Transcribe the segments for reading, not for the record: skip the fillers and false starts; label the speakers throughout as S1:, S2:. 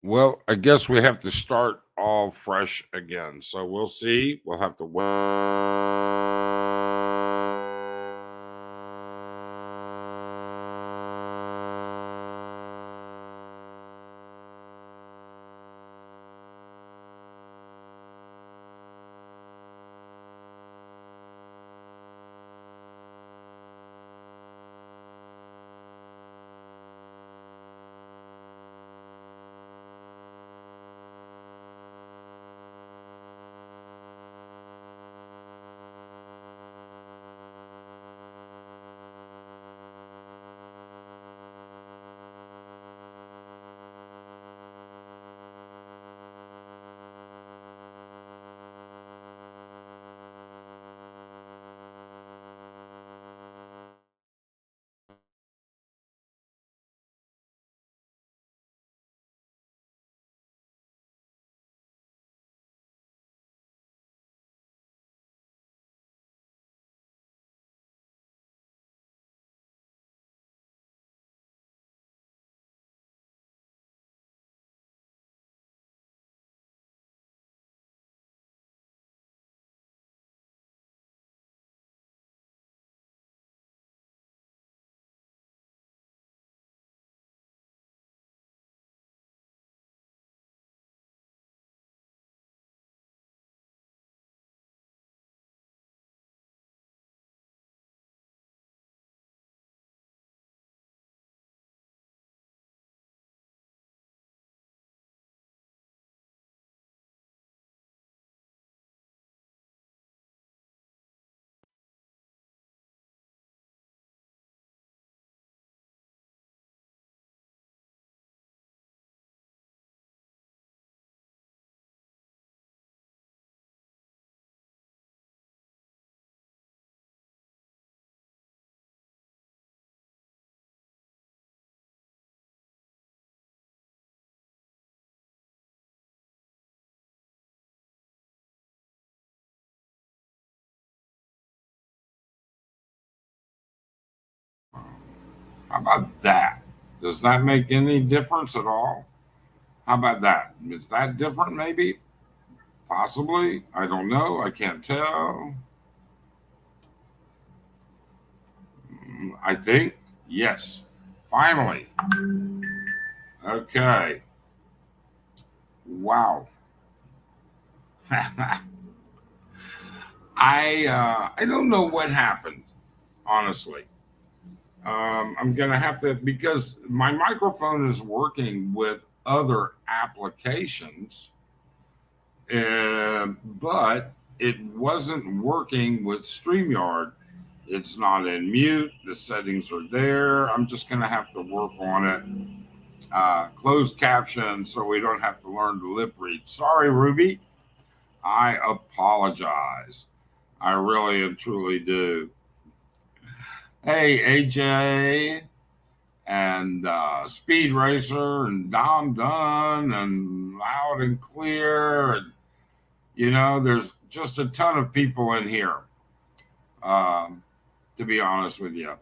S1: Well, I guess we have to start all fresh again. So we'll see. We'll have to wait. How about that? Does that make any difference at all? How about that? Is that different, maybe? Possibly. I don't know. I can't tell. I think. Yes. Finally. Okay. Wow. I don't know what happened, honestly. I'm gonna have to because my microphone is working with other applications, but it wasn't working with StreamYard. It's not in mute. The settings are there. I'm just gonna have to work on it. Closed caption so we don't have to learn to lip read. Sorry, Ruby. I apologize. I really and truly do. Hey, AJ and Speed Racer and Dom Dunn and Loud and Clear. And, there's just a ton of people in here, to be honest with you.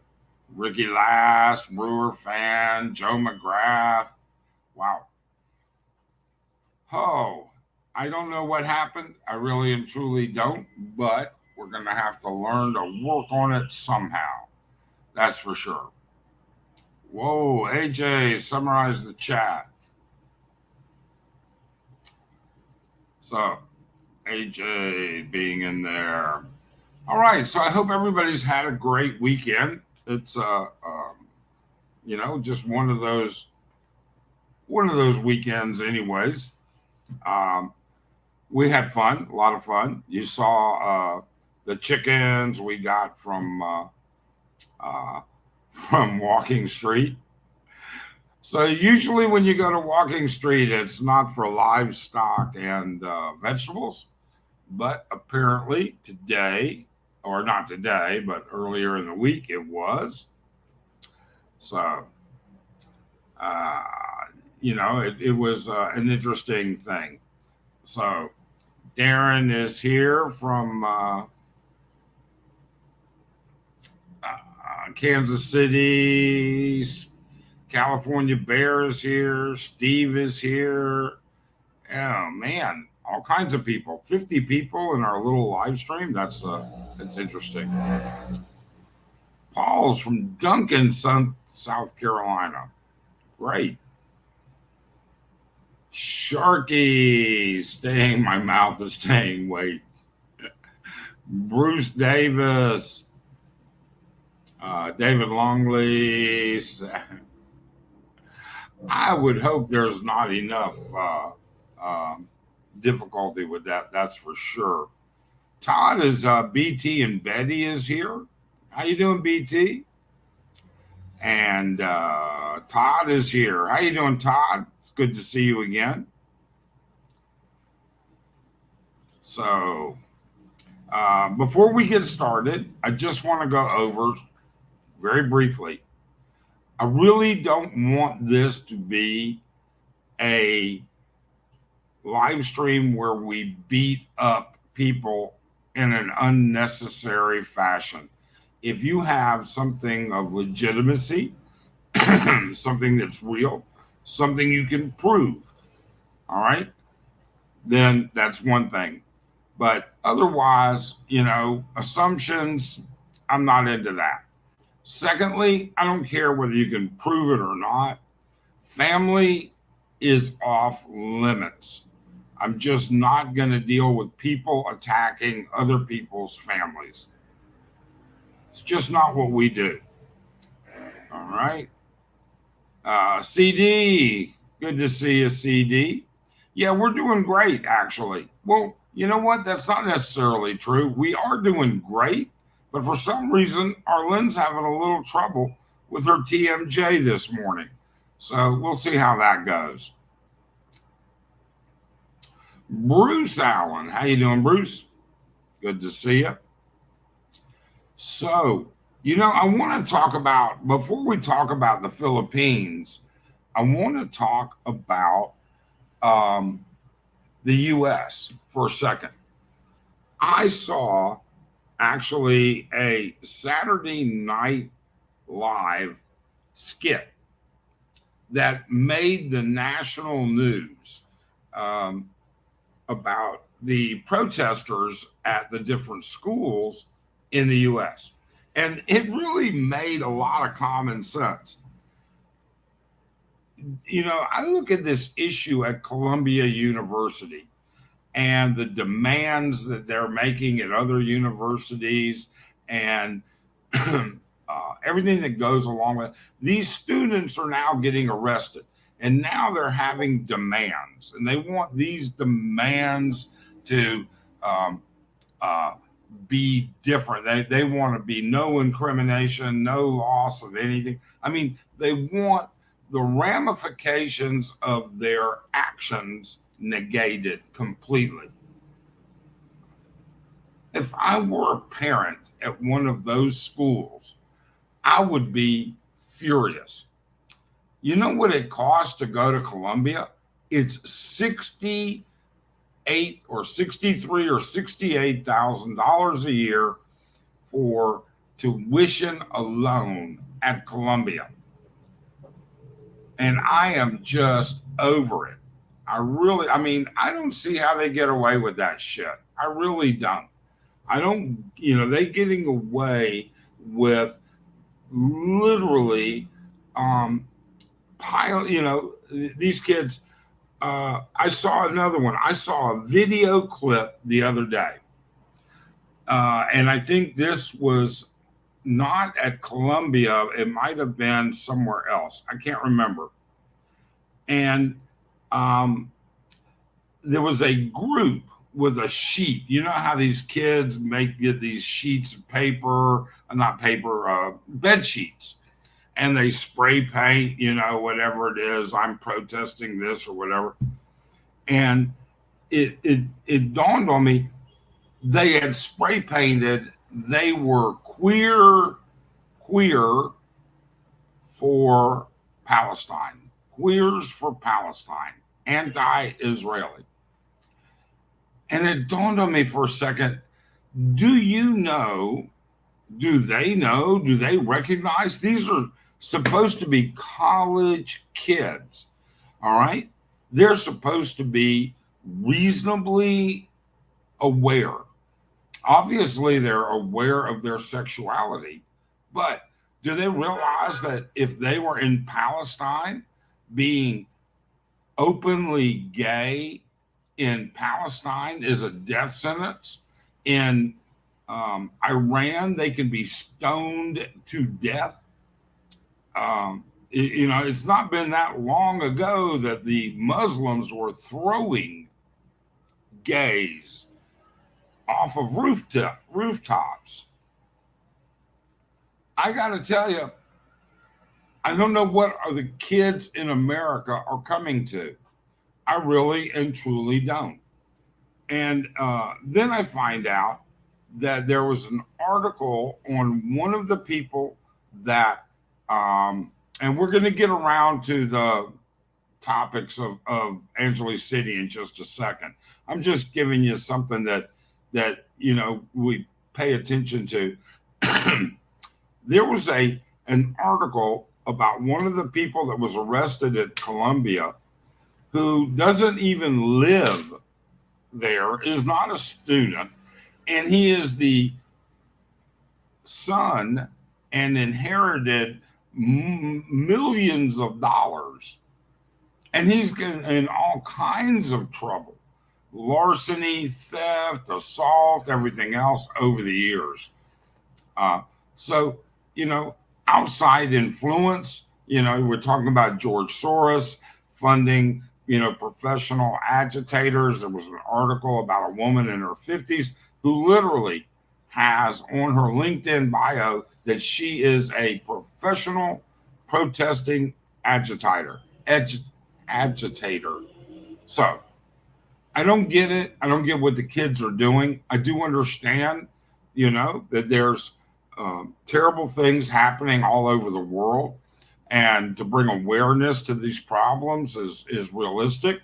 S1: Ricky Last, Brewer fan, Joe McGrath. Wow. Oh, I don't know what happened. I really and truly don't, but we're going to have to learn to work on it somehow. That's for sure. Whoa, AJ, summarize the chat. So, AJ being in there. All right, so I hope everybody's had a great weekend. It's just one of those weekends, anyways. Um, we had fun, a lot of fun. You saw the chickens we got uh, from Walking Street. So usually when you go to Walking Street, it's not for livestock and vegetables, but apparently today, or not today, but earlier in the week, it was. So, uh, it was an interesting thing. So Darren is here from Kansas City. California Bear is here. Steve is here. Oh man, all kinds of people. 50 people in our little live stream. That's interesting. Paul's from Duncan, South Carolina. Great. Sharky staying. My mouth is staying. Wait. Bruce Davis. David Longley. I would hope there's not enough difficulty with that. That's for sure. Todd is BT and Betty is here. How you doing, BT? And Todd is here. How you doing, Todd? It's good to see you again. So before we get started, I just want to go over very briefly. I really don't want this to be a live stream where we beat up people in an unnecessary fashion. If you have something of legitimacy, something that's real, something you can prove, all right, then that's one thing. But otherwise, assumptions, I'm not into that. Secondly, I don't care whether you can prove it or not. Family is off limits. I'm just not going to deal with people attacking other people's families. It's just not what we do. All right. CD, good to see you, CD. Yeah, we're doing great, actually. Well, you know what? That's not necessarily true. We are doing great, but for some reason, Arlene's having a little trouble with her TMJ this morning. So we'll see how that goes. Bruce Allen, how you doing, Bruce? Good to see you. So, I want to talk about, before we talk about the Philippines, I want to talk about the U.S. for a second. I saw actually a Saturday Night Live skit that made the national news about the protesters at the different schools in the U.S. And it really made a lot of common sense. I look at this issue at Columbia University and the demands that they're making at other universities and everything that goes along with it. These students are now getting arrested, and now they're having demands, and they want these demands to be different. They want to be no incrimination, no loss of anything. I mean, they want the ramifications of their actions negated completely. If I were a parent at one of those schools, I would be furious. You know what it costs to go to Columbia? It's $68 or $63 or $68,000 a year for tuition alone at Columbia. And I am just over it. I don't see how they get away with that shit. I really don't. They getting away with literally these kids. I saw another one. I saw a video clip the other day. And I think this was not at Columbia. It might have been somewhere else. I can't remember. And there was a group with a sheet. You know how these kids get these sheets of paper, not paper, bed sheets. And they spray paint, whatever it is. I'm protesting this or whatever. And it dawned on me, they had spray painted, they were queer for Palestine. Queers for Palestine, anti-Israeli. And it dawned on me for a second, do they know, do they recognize these are supposed to be college kids. All right. They're supposed to be reasonably aware. Obviously, they're aware of their sexuality, but do they realize that if they were in Palestine, being openly gay in Palestine is a death sentence? In Iran, they can be stoned to death. It's not been that long ago that the Muslims were throwing gays off of rooftops. I got to tell you, I don't know what are the kids in America are coming to. I really and truly don't. And then I find out that there was an article on one of the people that, and we're going to get around to the topics of Angeles City in just a second. I'm just giving you something that we pay attention to. There was an article about one of the people that was arrested at Columbia who doesn't even live there, is not a student, and he is the son and inherited millions of dollars. And he's in all kinds of trouble. Larceny, theft, assault, everything else over the years. So, outside influence, we're talking about George Soros funding, professional agitators. There was an article about a woman in her 50s who literally has on her LinkedIn bio that she is a professional protesting agitator. So I don't get it. I don't get what the kids are doing. I do understand, that there's terrible things happening all over the world, and to bring awareness to these problems is realistic.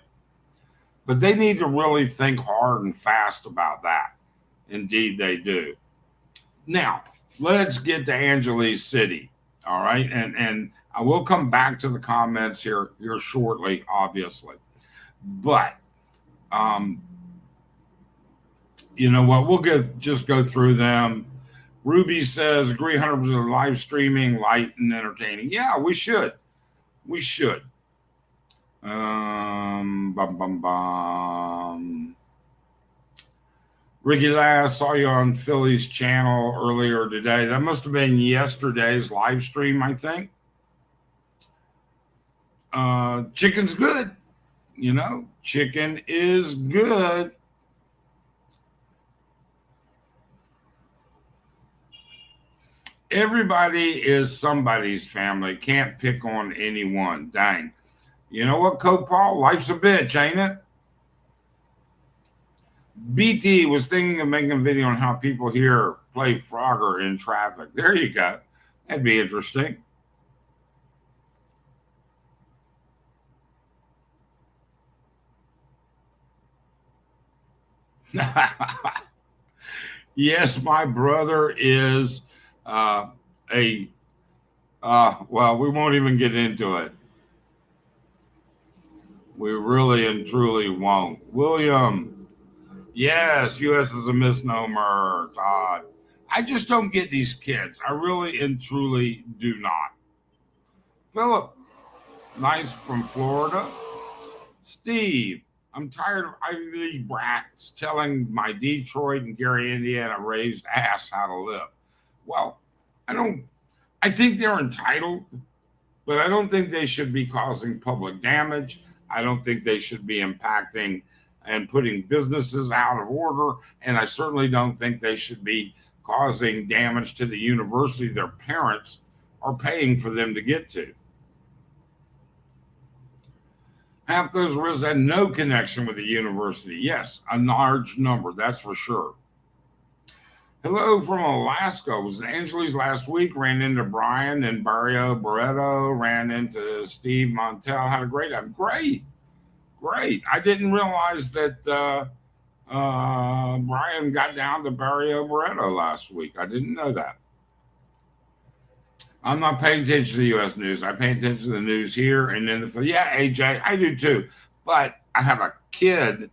S1: But they need to really think hard and fast about that. Indeed, they do. Now, let's get to Angeles City. All right. And I will come back to the comments here shortly, obviously. But you know what? We'll just go through them. Ruby says, agree 100% live streaming, light and entertaining. Yeah, we should. We should. Ricky Lass, saw you on Philly's channel earlier today. That must have been yesterday's live stream, I think. Chicken's good. Chicken is good. Everybody is somebody's family. Can't pick on anyone. Dang. You know what, Coke Paul? Life's a bitch, ain't it? BT was thinking of making a video on how people here play Frogger in traffic. There you go. That'd be interesting. Yes, my brother is well, we won't even get into it. We really and truly won't. William, yes, U.S. is a misnomer, Todd. I just don't get these kids. I really and truly do not. Philip, nice from Florida. Steve, I'm tired of Ivy League brats telling my Detroit and Gary, Indiana raised ass how to live. Well, I think they're entitled, but I don't think they should be causing public damage. I don't think they should be impacting and putting businesses out of order. And I certainly don't think they should be causing damage to the university their parents are paying for them to get to. Half those residents had no connection with the university. Yes, a large number, that's for sure. Hello from Alaska. Was in Angeles last week. Ran into Brian and Barrio Barreto. Ran into Steve Montel. Had a great time. Great. I didn't realize that Brian got down to Barrio Barreto last week. I didn't know that. I'm not paying attention to the U.S. news. I pay attention to the news here and then yeah, AJ, I do too. But I have a kid,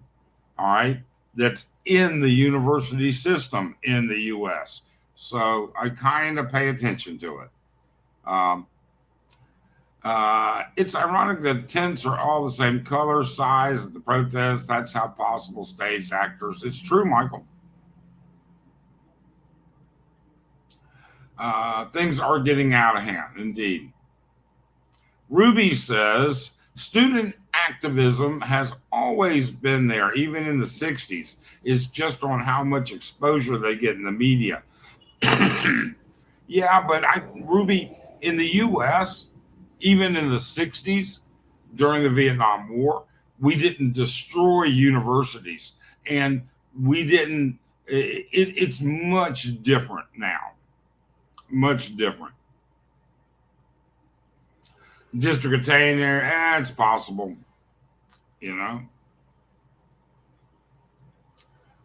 S1: all right, that's in the university system in the U.S. So I kind of pay attention to it. Um, it's ironic that tents are all the same color, size at the protest. That's how possible staged actors. It's true, Michael. Things are getting out of hand, indeed. Ruby says student activism has always been there, even in the 60s. It's just on how much exposure they get in the media. Yeah, but Ruby, in the US, even in the 60s, during the Vietnam War, we didn't destroy universities. And we didn't, it's much different now. Much different. District attorney there, it's possible, you know.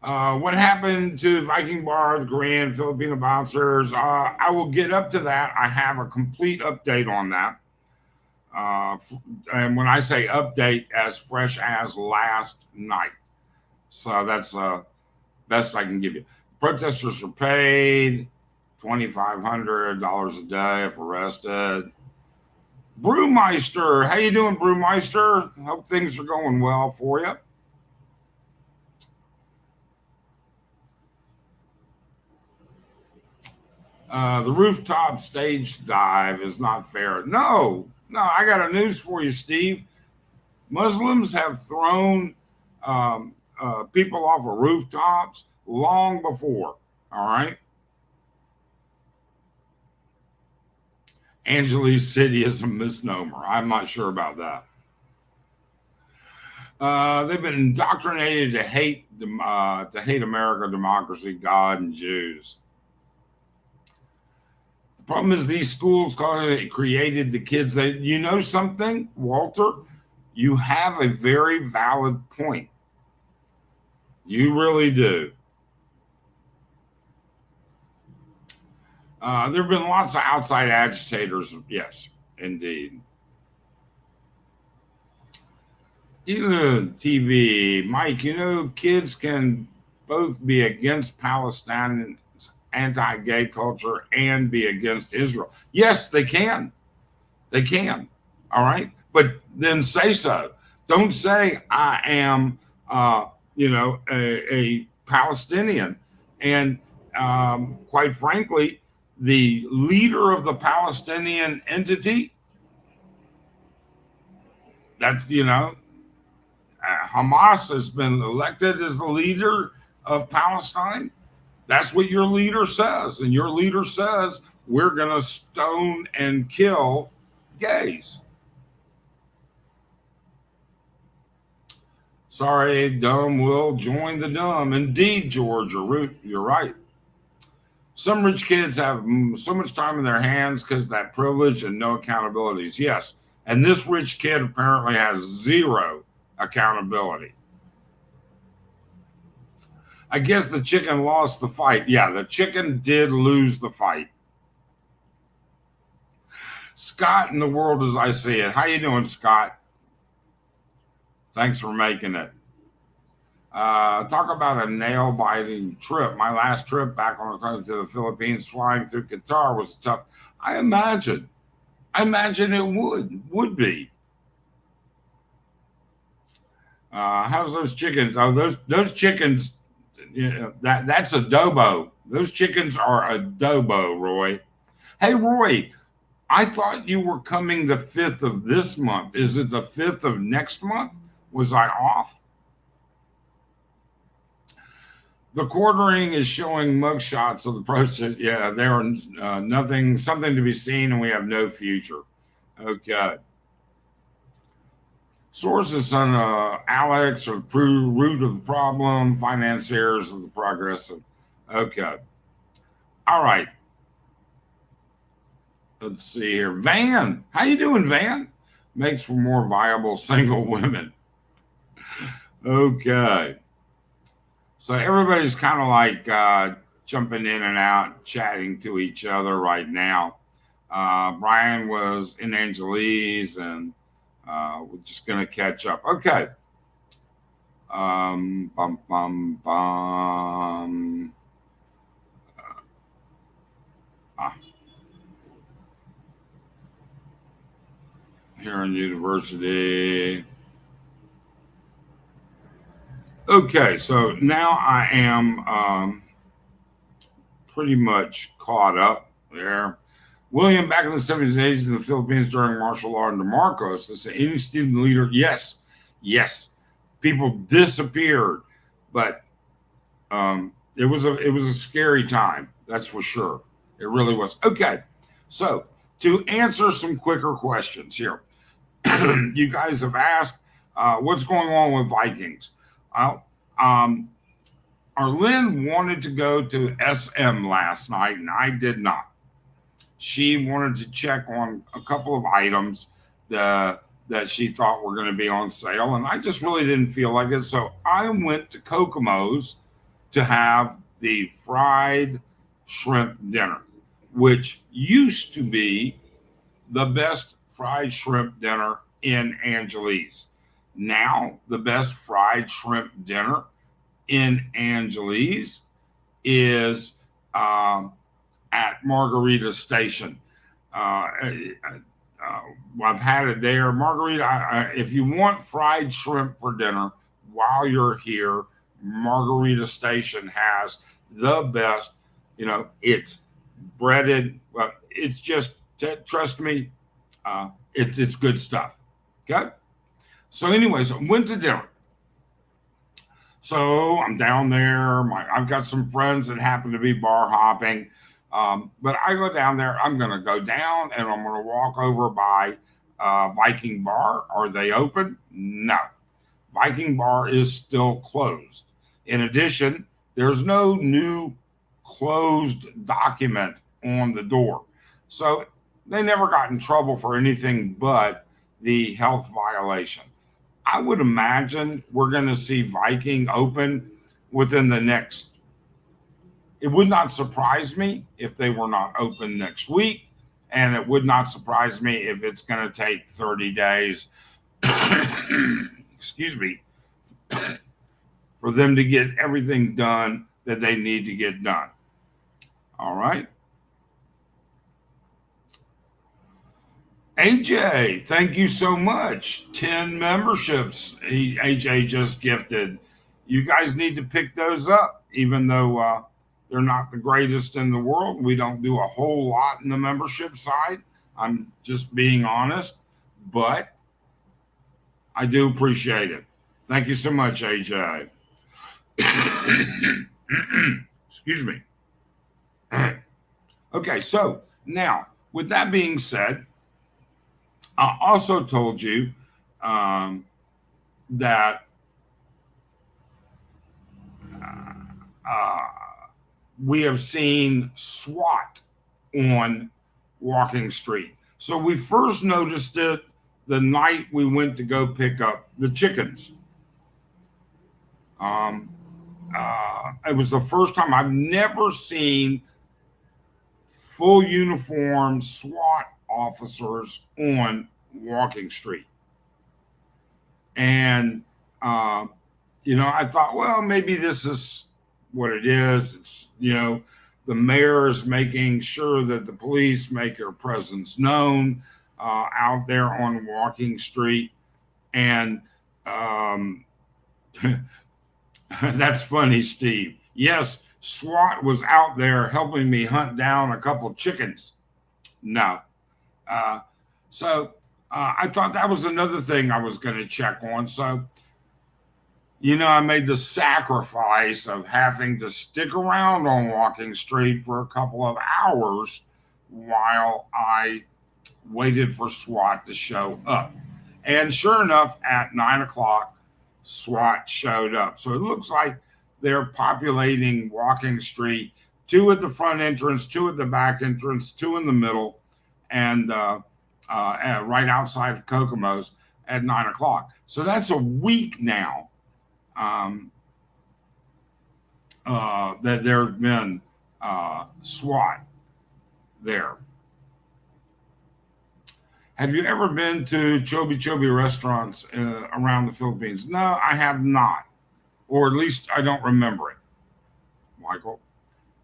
S1: What happened to Viking Bar, the Korean, Filipino bouncers? I will get up to that. I have a complete update on that. And when I say update, as fresh as last night. So that's best I can give you. Protesters are paid $2,500 a day if arrested. Brewmeister, how you doing, Brewmeister? Hope things are going well for you. The rooftop stage dive is not fair. No, I got a news for you, Steve. Muslims have thrown people off of rooftops long before. All right. Angeles City is a misnomer. I'm not sure about that. They've been indoctrinated to hate America, democracy, God, and Jews. The problem is these schools created the kids that, you know something, Walter, you have a very valid point. You really do. There have been lots of outside agitators. Yes, indeed. TV, Mike, kids can both be against Palestinians, anti-gay culture, and be against Israel. Yes, they can. They can. All right. But then say so. Don't say I am, a Palestinian. And quite frankly, the leader of the Palestinian entity, that's, Hamas has been elected as the leader of Palestine. That's what your leader says. And your leader says, we're going to stone and kill gays. Sorry, dumb will join the dumb. Indeed, George, you're right. Some rich kids have so much time in their hands because of that privilege and no accountabilities. Yes. And this rich kid apparently has zero accountability. I guess the chicken lost the fight. Yeah, the chicken did lose the fight. Scott in the world as I see it. How you doing, Scott? Thanks for making it. Talk about a nail-biting trip. My last trip back on the to the Philippines, flying through Qatar, was tough. I imagine it would be. How's those chickens? Oh, those chickens. That's adobo. Those chickens are adobo, Roy. Hey, Roy, I thought you were coming the 5th of this month. Is it the 5th of next month? Was I off? The quartering is showing mugshots of the process. Yeah, there are something to be seen, and we have no future. Okay. Sources on Alex are the root of the problem, financiers of the progressive. Okay. All right. Let's see here. Van, how you doing, Van? Makes for more viable single women. Okay. So everybody's kind of like jumping in and out, chatting to each other right now. Brian was in Angeles, and we're just going to catch up. Okay. Bum, bum, bum. Ah, here in university. Okay, so now I am pretty much caught up there. William, back in the 70s and 80s in the Philippines during martial law under Marcos, they say any student leader, yes, yes, people disappeared, but it was a scary time, that's for sure. It really was. Okay, so to answer some quicker questions here, you guys have asked, what's going on with Vikings? Well, Arlene wanted to go to SM last night, and I did not. She wanted to check on a couple of items that she thought were going to be on sale, and I just really didn't feel like it. So I went to Kokomo's to have the fried shrimp dinner, which used to be the best fried shrimp dinner in Angeles. Now, the best fried shrimp dinner in Angeles is at Margarita Station. Uh, uh, I've had it there. Margarita, if you want fried shrimp for dinner while you're here, Margarita Station has the best. It's breaded. Well, it's just, trust me, it's good stuff. Okay. So, anyways, I went to dinner. So I'm down there. I've got some friends that happen to be bar hopping. But I go down there. I'm going to go down and I'm going to walk over by Viking Bar. Are they open? No. Viking Bar is still closed. In addition, there's no new closed document on the door. So they never got in trouble for anything but the health violation. I would imagine we're going to see Viking open within the next. It would not surprise me if they were not open next week, and it would not surprise me if it's going to take 30 days, excuse me, for them to get everything done that they need to get done. All right. AJ, thank you so much. 10 memberships AJ just gifted. You guys need to pick those up, even though they're not the greatest in the world. We don't do a whole lot in the membership side. I'm just being honest, but I do appreciate it. Thank you so much, AJ. Excuse me. Okay, so now, with that being said, I also told you that uh, we have seen SWAT on Walking Street. So we first noticed it the night we went to go pick up the chickens. It was the first time. I've never seen full uniform SWAT officers on Walking Street. And, I thought, well, maybe this is what it is. It's, the mayor is making sure that the police make their presence known out there on Walking Street. And that's funny, Steve. Yes, SWAT was out there helping me hunt down a couple chickens. No. So I thought that was another thing I was going to check on. So, I made the sacrifice of having to stick around on Walking Street for a couple of hours while I waited for SWAT to show up. And sure enough, at 9 o'clock, SWAT showed up. So it looks like they're populating Walking Street, 2 at the front entrance, 2 at the back entrance, 2 in the middle, and right outside of Kokomo's at 9 o'clock. So that's a week now that there have been SWAT there. Have you ever been to Chobi Chobi restaurants around the Philippines? No, I have not, or at least I don't remember it. Michael,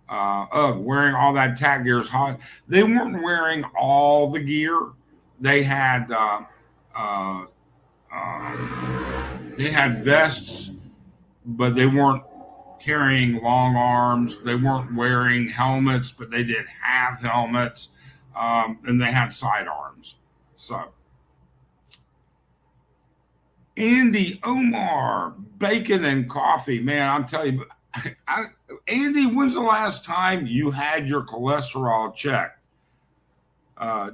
S1: wearing all that tag gear is hot. They weren't wearing all the gear. They had uh, they had vests, but they weren't carrying long arms. They weren't wearing helmets, but they did have helmets, and they had sidearms. So, Andy Omar, bacon and coffee, man. I'm telling you, Andy, when's the last time you had your cholesterol checked?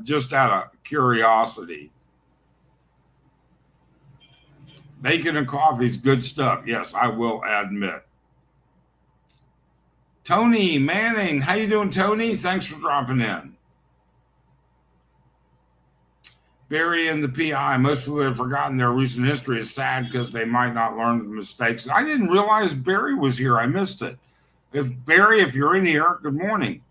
S1: Just out of curiosity. Bacon and coffee is good stuff. Yes, I will admit. Tony Manning, how you doing, Tony? Thanks for dropping in. Barry and the PI, most people have forgotten their recent history. Is sad because they might not learn the mistakes. I didn't realize Barry was here. I missed it. If you're in here, good morning.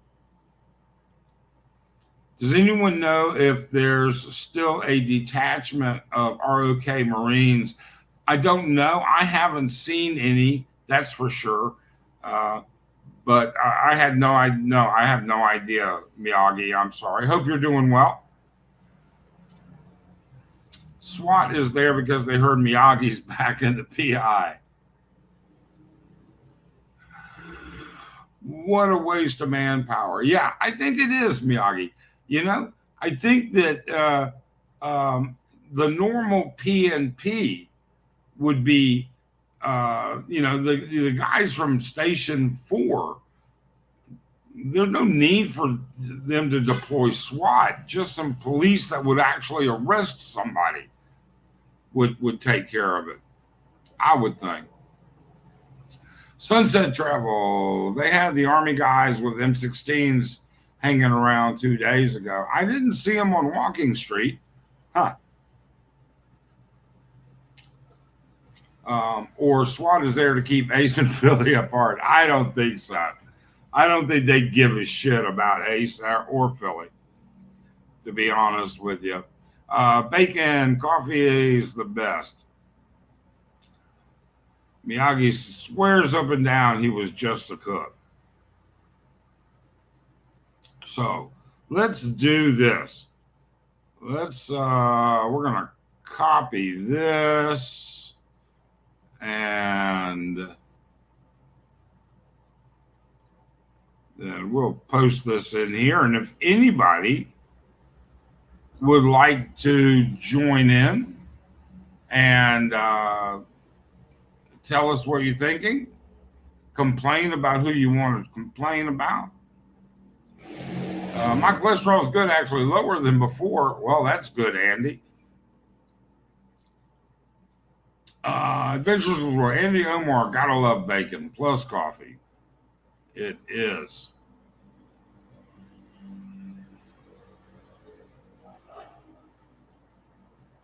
S1: Does anyone know if there's still a detachment of ROK Marines? I don't know. I haven't seen any, that's for sure. But I had no idea. No, I have no idea, Miyagi. I'm sorry. Hope you're doing well. SWAT is there because they heard Miyagi's back in the PI. What a waste of manpower. Yeah, I think it is, Miyagi. I think that the normal PNP would be, the guys from Station 4. There's no need for them to deploy SWAT. Just some police that would actually arrest somebody would take care of it, I would think. Sunset Travel, they had the Army guys with M16s hanging around 2 days ago. I didn't see them on Walking Street. Huh. Or SWAT is there to keep Ace and Philly apart. I don't think so. I don't think they give a shit about Ace or Philly, to be honest with you. Bacon, coffee is the best. Miyagi swears up and down he was just a cook. So let's do this. We're going to copy this and then we'll post this in here. And if anybody would like to join in and tell us what you're thinking, complain about who you want to complain about. My cholesterol is good, actually lower than before. Well, that's good, Andy. Adventures with Roy. Andy Omar, gotta love bacon plus coffee. It is.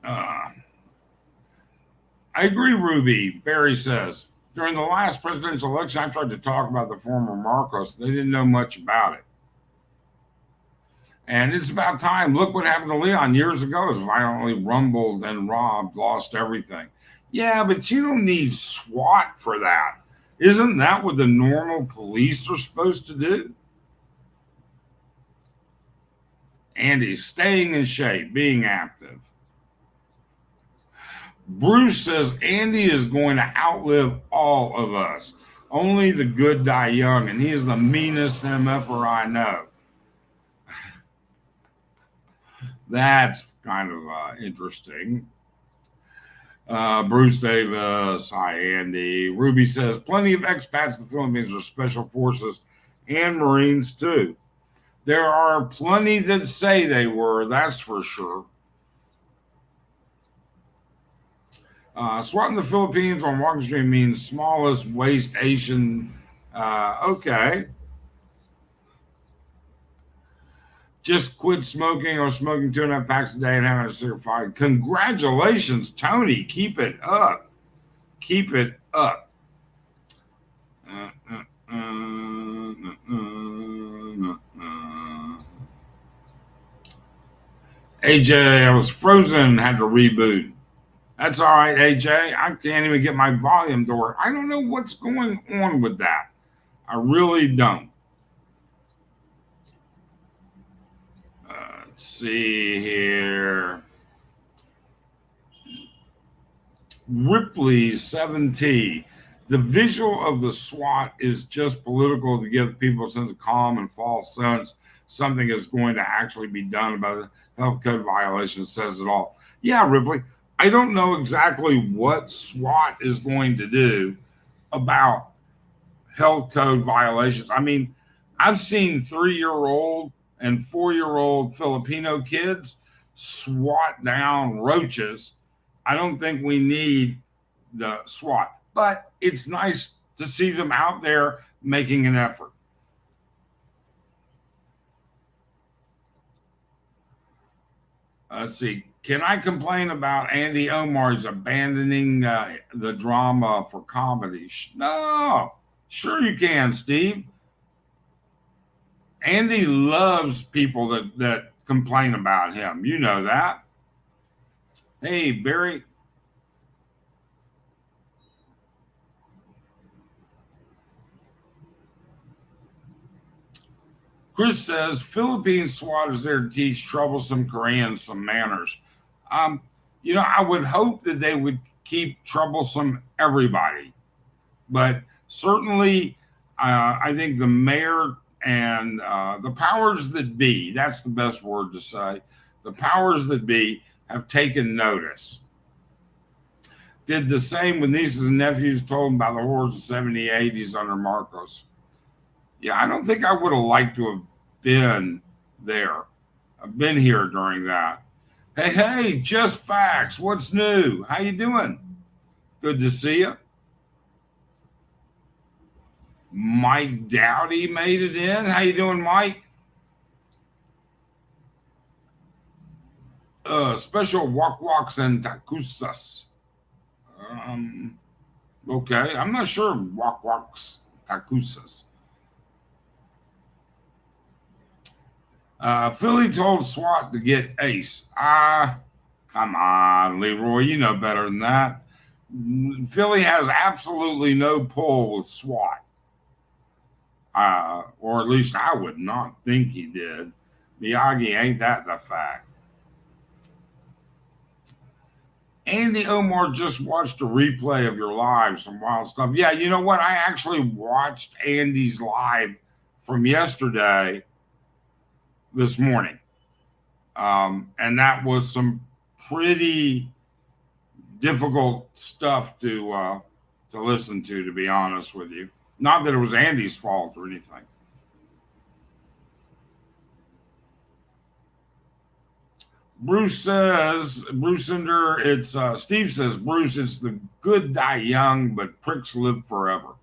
S1: I agree, Ruby. Barry says, during the last presidential election, I tried to talk about the former Marcos. They didn't know much about it. And it's about time. Look what happened to Leon years ago. Was violently rumbled and robbed, lost everything. Yeah, but you don't need SWAT for that. Isn't that what the normal police are supposed to do? Andy, staying in shape, being active. Bruce says Andy is going to outlive all of us. Only the good die young, and he is the meanest MFer I know. That's kind of interesting. Bruce Davis, hi Andy. Ruby says plenty of expats in the Philippines are special forces and Marines too. There are plenty that say they were, that's for sure. SWAT in the Philippines on Walking Street means smallest waist Asian. Okay. Just quit smoking or smoking 2.5 packs a day and having a cigarette. Congratulations, Tony. Keep it up. Keep it up. AJ, I was frozen, had to reboot. That's all right, AJ. I can't even get my volume to work. I don't know what's going on with that. I really don't. Let's see here. Ripley 7T. The visual of the SWAT is just political to give people a sense of calm and false sense something is going to actually be done about the health code violation, says it all. Yeah, Ripley, I don't know exactly what SWAT is going to do about health code violations. I mean, I've seen 3-year-old and 4-year-old Filipino kids swat down roaches. I don't think we need the SWAT, but it's nice to see them out there making an effort. Let's see. Can I complain about Andy Omar's abandoning the drama for comedy? No, sure you can, Steve. Andy loves people that complain about him. You know that. Hey, Barry. Chris says Philippine SWAT is there to teach troublesome Koreans some manners. Um, I would hope that they would keep troublesome everybody, but certainly, I think the mayor and the powers that be, that's the best word to say, the powers that be have taken notice. Did the same with nieces and nephews told them about the horrors of 70s, 80s under Marcos. Yeah, I don't think I would have liked to have been there. I've been here during that. Hey, just facts. What's new? How you doing? Good to see you. Mike Dowdy made it in. How you doing, Mike? Special walks and takusas. Okay, I'm not sure walks takusas. Philly told SWAT to get Ace. Come on, Leroy. You know better than that. Philly has absolutely no pull with SWAT. Or at least I would not think he did. Miyagi, ain't that the fact? Andy Omar just watched a replay of your live, some wild stuff. Yeah, you know what? I actually watched Andy's live from yesterday this morning. And that was some pretty difficult stuff to listen to be honest with you. Not that it was Andy's fault or anything. Bruce Ender, it's Steve says, Bruce, it's the good die young, but pricks live forever.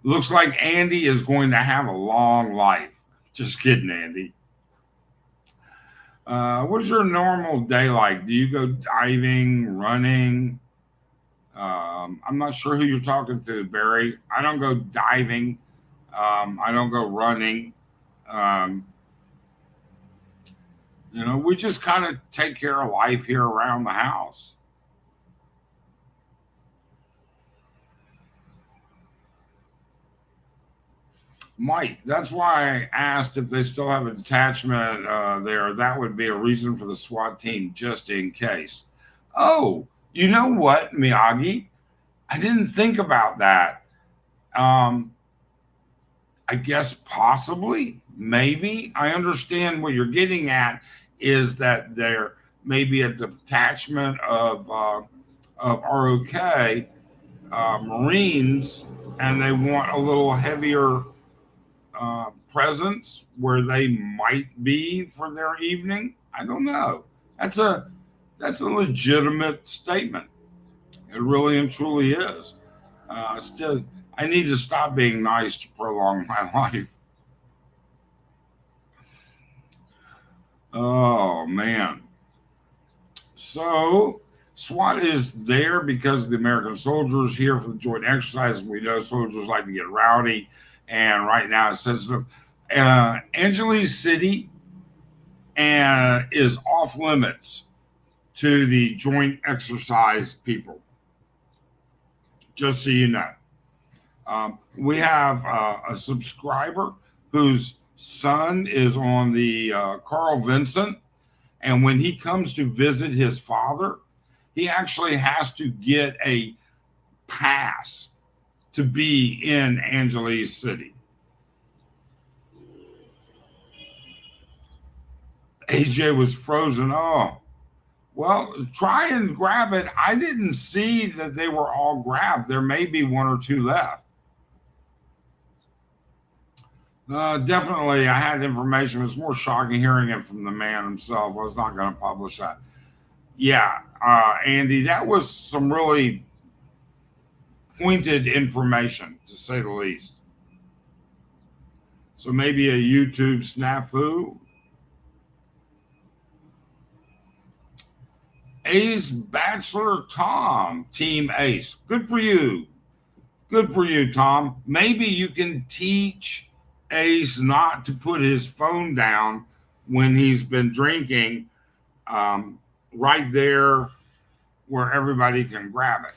S1: Looks like Andy is going to have a long life. Just kidding, Andy. What's your normal day like? Do you go diving, running? I'm not sure who you're talking to, Barry. I don't go diving. I don't go running. We just kind of take care of life here around the house. Mike, that's why I asked if they still have a detachment there. That would be a reason for the SWAT team, just in case. Oh, you know what, Miyagi? I didn't think about that. I guess possibly, maybe. I understand what you're getting at is that there may be a detachment of ROK Marines, and they want a little heavier presence where they might be for their evening. I don't know. That's a legitimate statement. It really and truly is. Still, I need to stop being nice to prolong my life. Oh man. So SWAT is there because the American soldiers here for the joint exercise. We know soldiers like to get rowdy, and right now it's sensitive. Angeles City and is off limits to the joint exercise people. Just so you know. We have a subscriber whose son is on the Carl Vincent, and when he comes to visit his father, he actually has to get a pass to be in Angeles City. AJ was frozen. Oh, well, try and grab it. I didn't see that they were all grabbed. There may be one or two left. Definitely, I had information. It's more shocking hearing it from the man himself. I was not going to publish that. Yeah, Andy, that was some really pointed information, to say the least. So maybe a YouTube snafu. Ace Bachelor Tom, Team Ace. Good for you. Good for you, Tom. Maybe you can teach Ace not to put his phone down when he's been drinking, right there where everybody can grab it.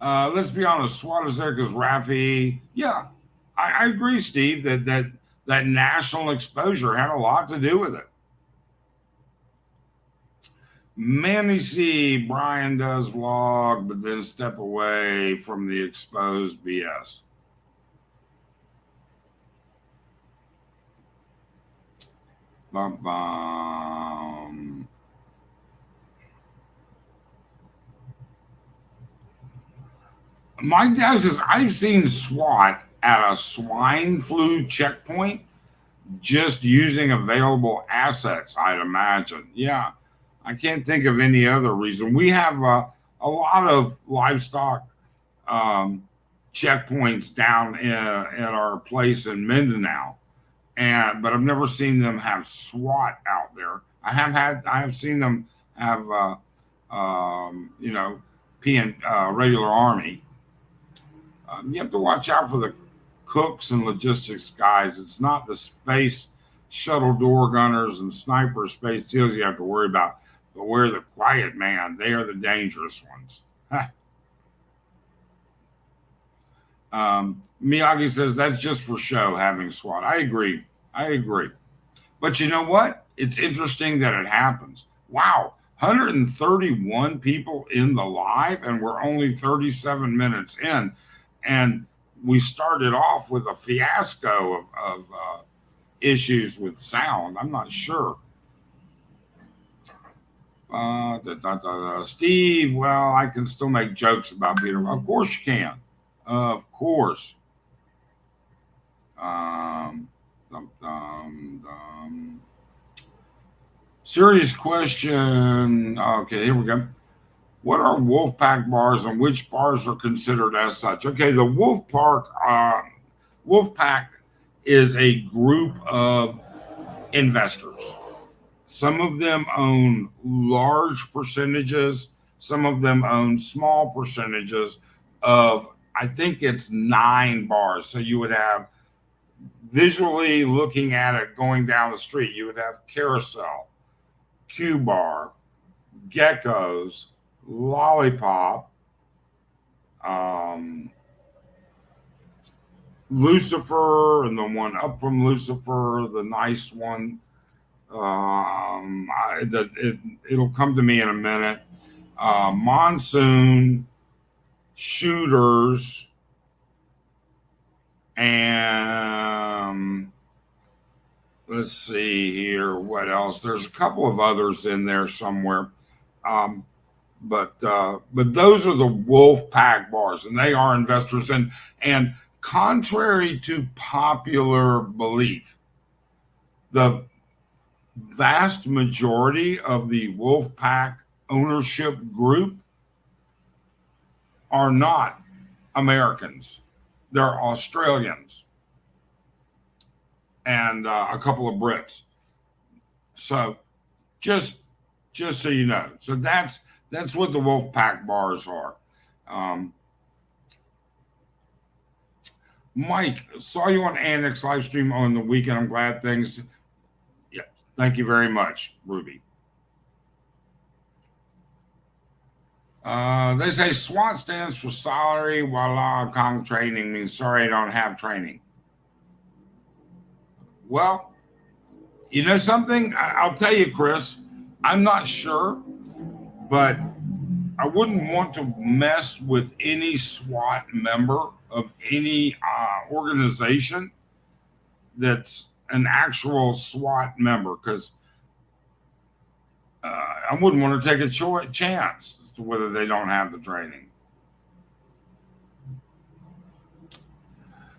S1: Let's be honest, SWAT is there because Rafi. Yeah, I agree, Steve, that national exposure had a lot to do with it. Manny C. Brian does vlog, but then step away from the exposed BS. Bum, bum. Mike Dow says, I've seen SWAT at a swine flu checkpoint just using available assets, I'd imagine. Yeah, I can't think of any other reason. We have a lot of livestock checkpoints down at our place in Mindanao, but I've never seen them have SWAT out there. I have seen them have regular army. You have to watch out for the cooks and logistics guys. It's not the space shuttle door gunners and sniper space seals you have to worry about, but we're the quiet man. They are the dangerous ones. Miyagi says that's just for show, having SWAT. I agree. But you know what? It's interesting that it happens. Wow. 131 people in the live, and we're only 37 minutes in. And we started off with a fiasco of issues with sound. I'm not sure. Steve, well, I can still make jokes about Peter. Of course you can. Of course. Serious question. Okay, here we go. What are Wolfpack bars and which bars are considered as such? Okay, the Wolfpack is a group of investors. Some of them own large percentages. Some of them own small percentages of, I think it's 9 bars. So you would have, visually looking at it going down the street, you would have Carousel, Q Bar, Geckos, Lollipop, Lucifer, and the one up from Lucifer, the nice one. It'll come to me in a minute. Monsoon, Shooters, and let's see here. What else? There's a couple of others in there somewhere. But those are the Wolfpack bars, and they are investors. And contrary to popular belief, the vast majority of the Wolfpack ownership group are not Americans. They're Australians and a couple of Brits. So just so you know. So that's what the Wolfpack bars are. Mike, saw you on Annex live stream on the weekend. I'm glad things. Yeah, thank you very much, Ruby. They say SWAT stands for salary, while Kong training means sorry I don't have training. Well, you know something? I'll tell you, Chris, I'm not sure, but I wouldn't want to mess with any SWAT member of any organization that's an actual SWAT member because I wouldn't want to take a chance as to whether they don't have the training.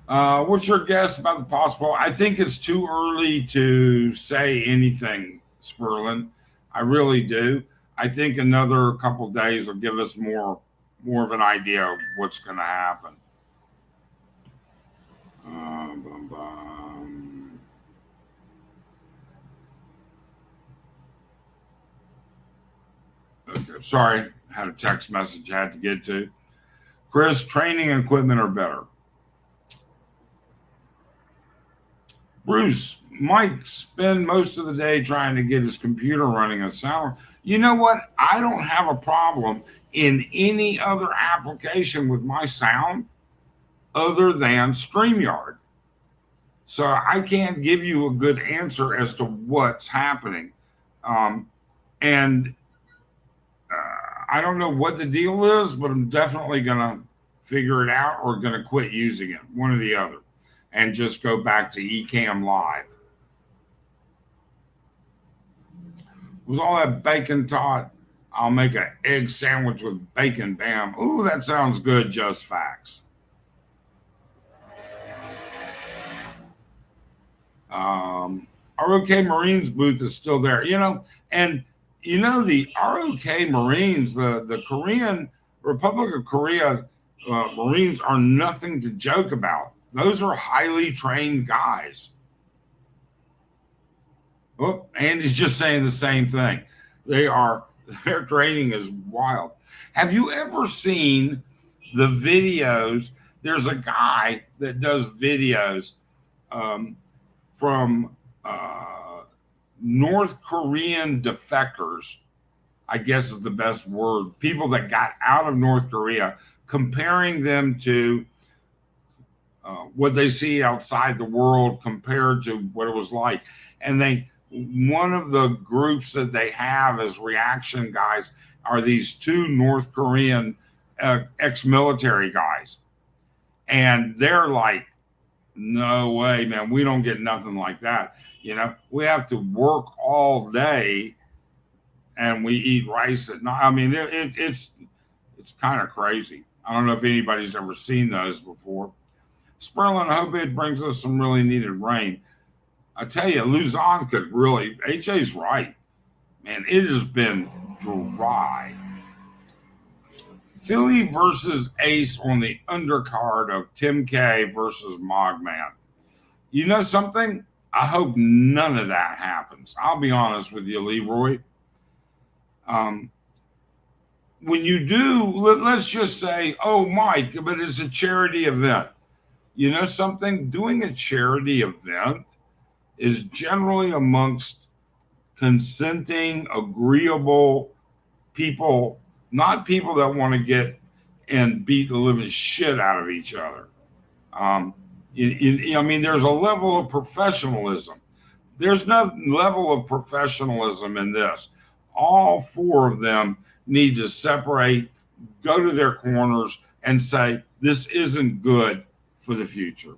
S1: What's your guess about the possible? I think it's too early to say anything, Sperlin. I really do. I think another couple days will give us more of an idea of what's going to happen. Bum, bum. Okay, sorry, I had a text message I had to get to. Chris, training and equipment are better. Bruce, Mike spend most of the day trying to get his computer running a sound. You know what? I don't have a problem in any other application with my sound other than StreamYard. So I can't give you a good answer as to what's happening. And I don't know what the deal is, but I'm definitely going to figure it out or going to quit using it, one or the other, and just go back to Ecamm Live. With all that bacon taught, I'll make an egg sandwich with bacon. Bam. Ooh, that sounds good. Just facts. ROK Marines booth is still there, and the ROK Marines, the Korean Republic of Korea Marines are nothing to joke about. Those are highly trained guys. Oh, Andy's just saying the same thing. Their training is wild. Have you ever seen the videos? There's a guy that does videos from North Korean defectors, I guess is the best word, people that got out of North Korea, comparing them to what they see outside the world compared to what it was like. And one of the groups that they have as reaction guys are these two North Korean ex-military guys. And they're like, no way, man, we don't get nothing like that. We have to work all day and we eat rice at night. I mean, it's kind of crazy. I don't know if anybody's ever seen those before. Sperlin, I hope it brings us some really needed rain. I tell you, Luzon could really, AJ's right. Man, it has been dry. Philly versus Ace on the undercard of Tim K versus Mogman. You know something? I hope none of that happens. I'll be honest with you, Leroy. When you do, let's just say, oh, Mike, but it's a charity event. You know something? Doing a charity event is generally amongst consenting, agreeable people, not people that want to get and beat the living shit out of each other. I mean, there's a level of professionalism. There's no level of professionalism in this. All four of them need to separate, go to their corners, and say, this isn't good for the future.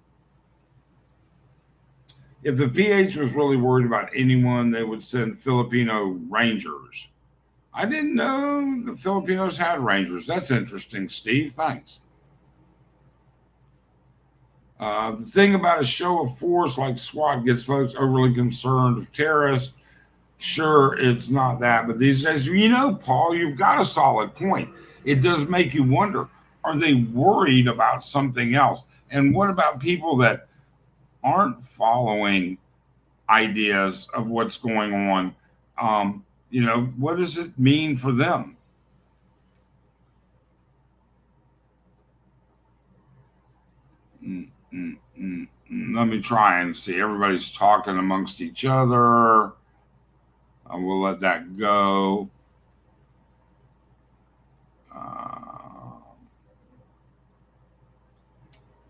S1: If the PH was really worried about anyone, they would send Filipino Rangers. I didn't know the Filipinos had Rangers. That's interesting, Steve. Thanks. The thing about a show of force like SWAT gets folks overly concerned of terrorists. Sure, it's not that, but these days, Paul, you've got a solid point. It does make you wonder, are they worried about something else? And what about people that aren't following ideas of what's going on? What does it mean for them? Let me try and see. Everybody's talking amongst each other. I will let that go.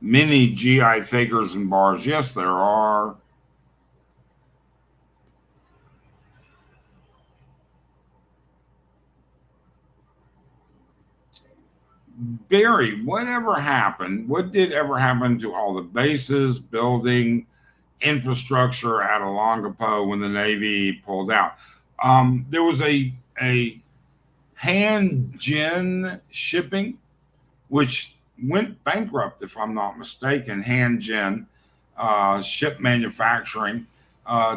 S1: Many GI fakers and bars. Yes, there are. Barry, whatever happened? What did ever happen to all the bases, building, infrastructure at Olongapo when the Navy pulled out? There was a Han Jin shipping, which went bankrupt, if I'm not mistaken. Han Jin ship manufacturing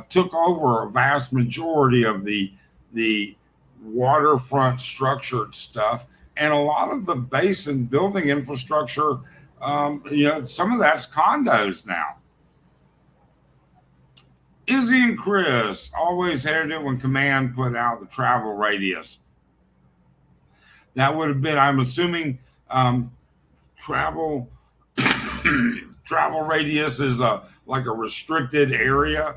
S1: took over a vast majority of the waterfront structured stuff, and a lot of the base and building infrastructure. Some of that's condos now. Izzy and Chris always hated it when Command put out the travel radius. That would have been, I'm assuming, travel travel radius is like a restricted area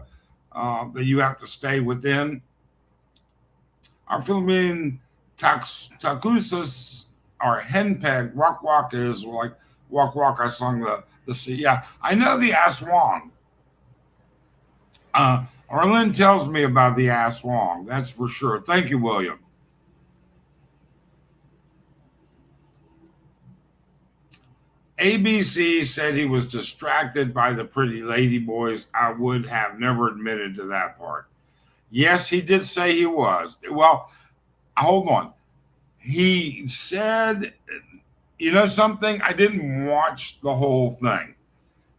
S1: that you have to stay within. Our Philippine takusas are henpeg. Wak wak is like wak wak. I sung the yeah. I know the aswang. Arlen tells me about the aswang. That's for sure. Thank you, William. ABC said he was distracted by the pretty ladyboys. I would have never admitted to that part. Yes, he did say he was. Well, hold on. He said, you know something? I didn't watch the whole thing.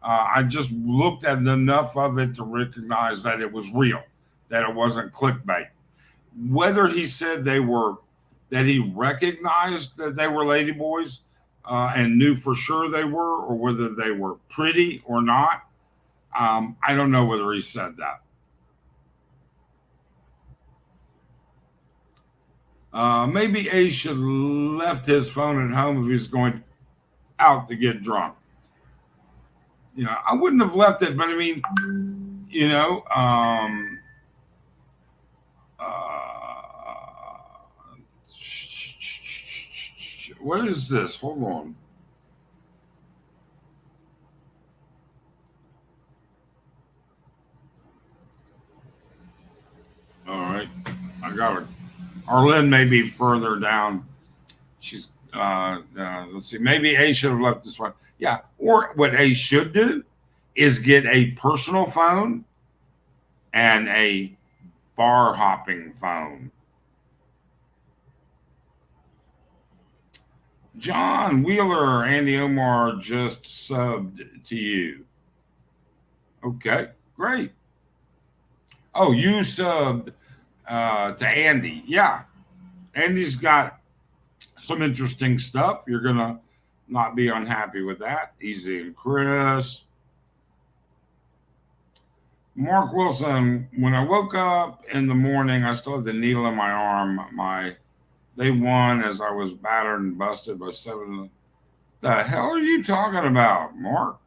S1: I just looked at enough of it to recognize that it was real, that it wasn't clickbait. Whether he said that he recognized that they were ladyboys and knew for sure they were, or whether they were pretty or not, I don't know whether he said that. Maybe A should have left his phone at home if he's going out to get drunk. I wouldn't have left it, but I mean, what is this? Hold on. All right. I got it. Arlen may be further down. She's, let's see. Maybe A should have left this one. Yeah. Or what A should do is get a personal phone and a bar hopping phone. John Wheeler, Andy Omar just subbed to you. Okay, great. Oh, you subbed to Andy. Yeah. Andy's got some interesting stuff. You're going to not be unhappy with that. Easy and Chris. Mark Wilson, when I woke up in the morning, I still had the needle in my arm. They won as I was battered and busted by 7. The hell are you talking about, Mark?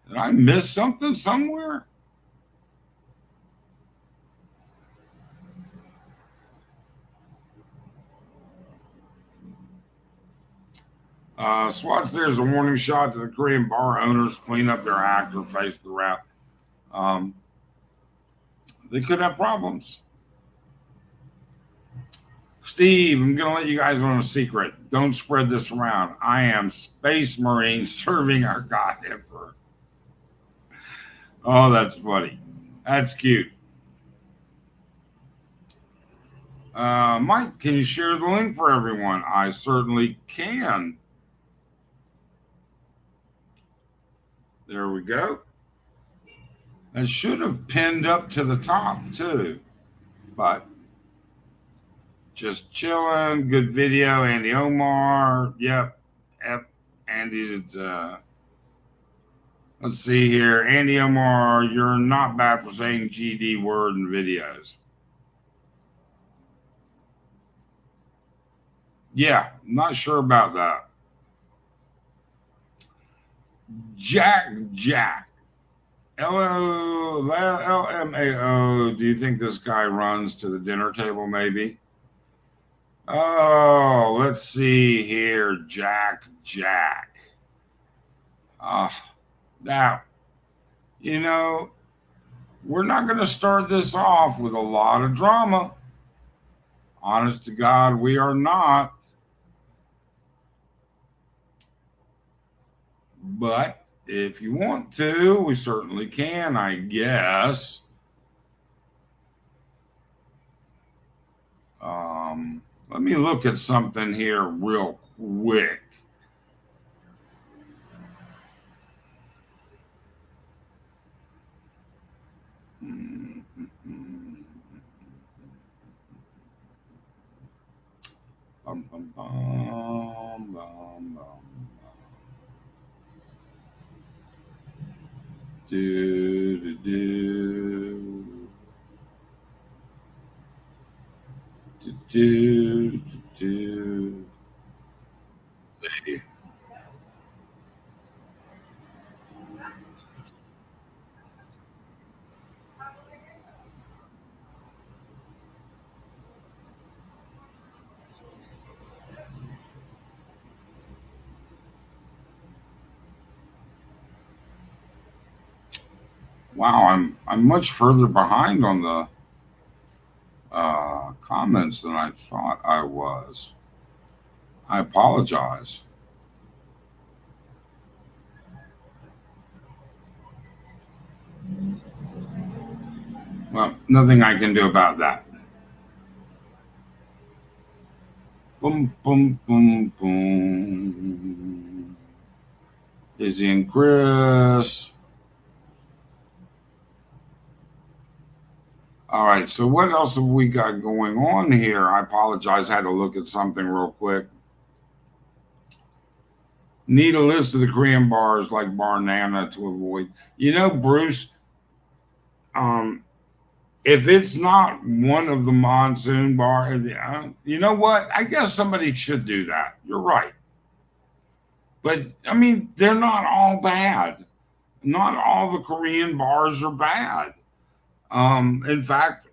S1: Did I miss something somewhere? SWAT there's a warning shot to the Korean bar owners. Clean up their act or face the wrath. They could have problems. Steve, I'm going to let you guys on a secret. Don't spread this around. I am Space Marine serving our God Emperor. Oh, that's funny. That's cute. Mike, can you share the link for everyone? I certainly can. There we go. I should have pinned up to the top too, but just chilling. Good video. Andy Omar. Yep. Andy's. Let's see here. Andy Omar, you're not bad for saying GD word in videos. Yeah, not sure about that. Jack. LMAO. Do you think this guy runs to the dinner table, maybe? Oh, let's see here. Jack. Uh, now, you know, we're not going to start this off with a lot of drama. Honest to God, we are not. But if you want to, we certainly can, I guess. Let me look at something here real quick. Bum, bum, bum, bum, bum. Do. Wow, I'm much further behind on the comments than I thought I was. I apologize. Well, nothing I can do about that. Boom, boom, boom, boom. Izzy and Chris. All right, so what else have we got going on here? I apologize. I had to look at something real quick. Need a list of the Korean bars like Bar Nana to avoid. You know, Bruce, um, if it's not one of the monsoon bars, you know what? I guess somebody should do that. You're right. But I mean, they're not all bad. Not all the Korean bars are bad. In fact,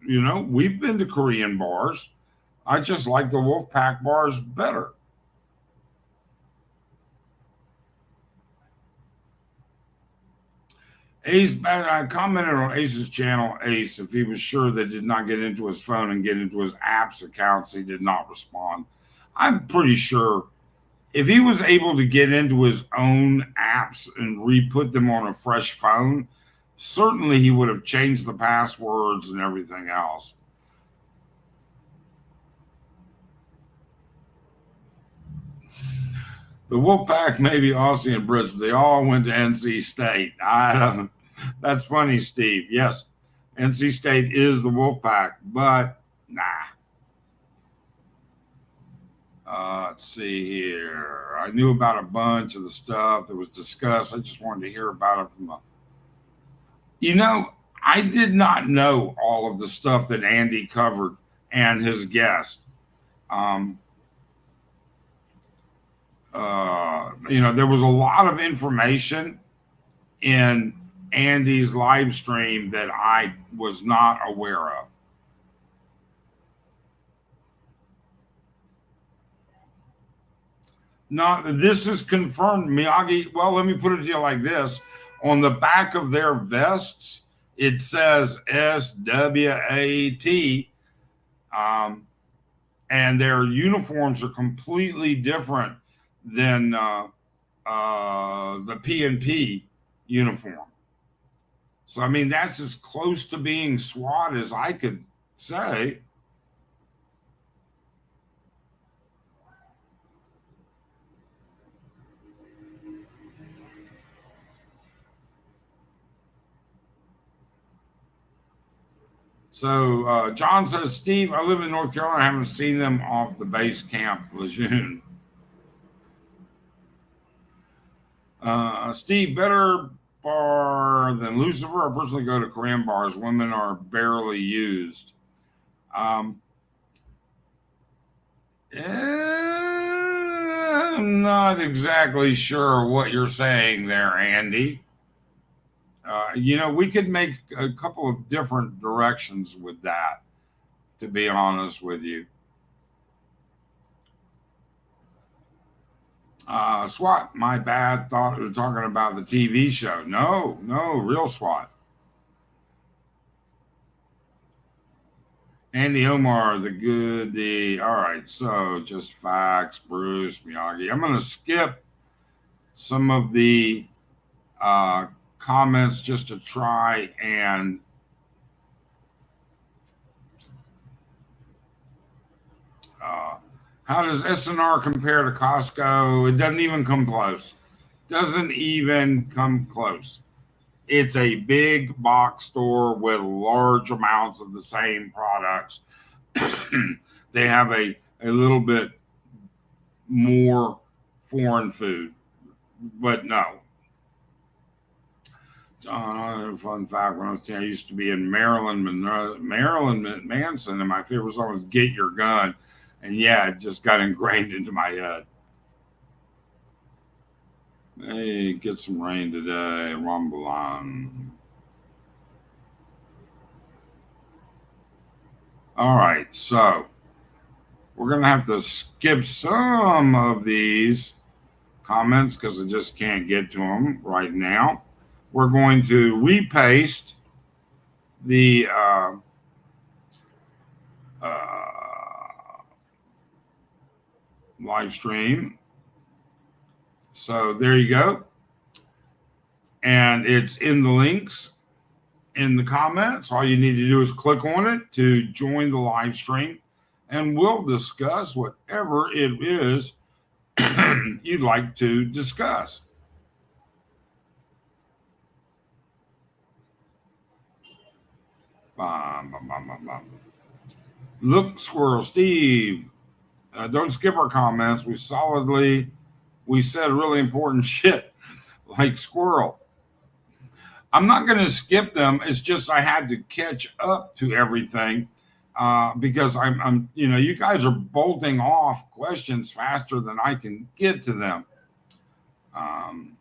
S1: you know, we've been to Korean bars. I just like the Wolfpack bars better. Ace, I commented on Ace's channel, Ace, if he was sure that did not get into his phone and get into his apps accounts, he did not respond. I'm pretty sure if he was able to get into his own apps and re-put them on a fresh phone, certainly he would have changed the passwords and everything else. The Wolfpack, maybe Aussie and Brits, they all went to NC State. I don't. That's funny, Steve. Yes, NC State is the Wolfpack, but nah. Let's see here. I knew about a bunch of the stuff that was discussed. I just wanted to hear about it from a. You know, I did not know all of the stuff that Andy covered and his guest. Um, you know, there was a lot of information in Andy's live stream that I was not aware of. Not this is confirmed, Miyagi. Well, let me put it to you like this: on the back of their vests, it says SWAT, and their uniforms are completely different than the P&P uniform. So, I mean, that's as close to being SWAT as I could say. So, John says, Steve, I live in North Carolina. I haven't seen them off the base camp Lejeune. Steve, better bar than Lucifer. I personally go to Korean bars. Women are barely used. Um, I'm not exactly sure what you're saying there, Andy. We could make a couple of different directions with that, to be honest with you. SWAT, my bad. Thought we were talking about the TV show. No, no, real SWAT. Andy Omar, all right. So just facts, Bruce, Miyagi. I'm going to skip some of the uh, comments just to try and uh, how does SNR compare to Costco? It doesn't even come close. Doesn't even come close. It's a big box store with large amounts of the same products. They have a little bit more foreign food, but no. Another fun fact: when I was 10, I used to be in Maryland Manson, and my favorite song was "Get Your Gun," and yeah, it just got ingrained into my head. Hey, get some rain today, rumble on. All right, so we're gonna have to skip some of these comments because I just can't get to them right now. We're going to repaste the live stream. So there you go. And it's in the links in the comments. All you need to do is click on it to join the live stream, and we'll discuss whatever it is you'd like to discuss. Look, Squirrel Steve, don't skip our comments. We said really important shit like Squirrel. I'm not going to skip them. It's just I had to catch up to everything because you guys are bolting off questions faster than I can get to them. Um,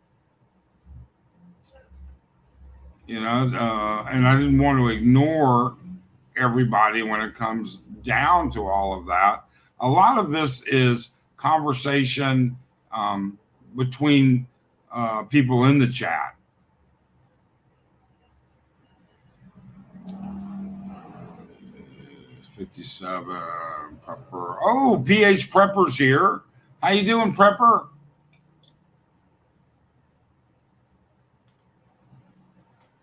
S1: and I didn't want to ignore everybody when it comes down to all of that. A lot of this is conversation between people in the chat. 57 Prepper. Oh, PH Prepper's here. How you doing, Prepper?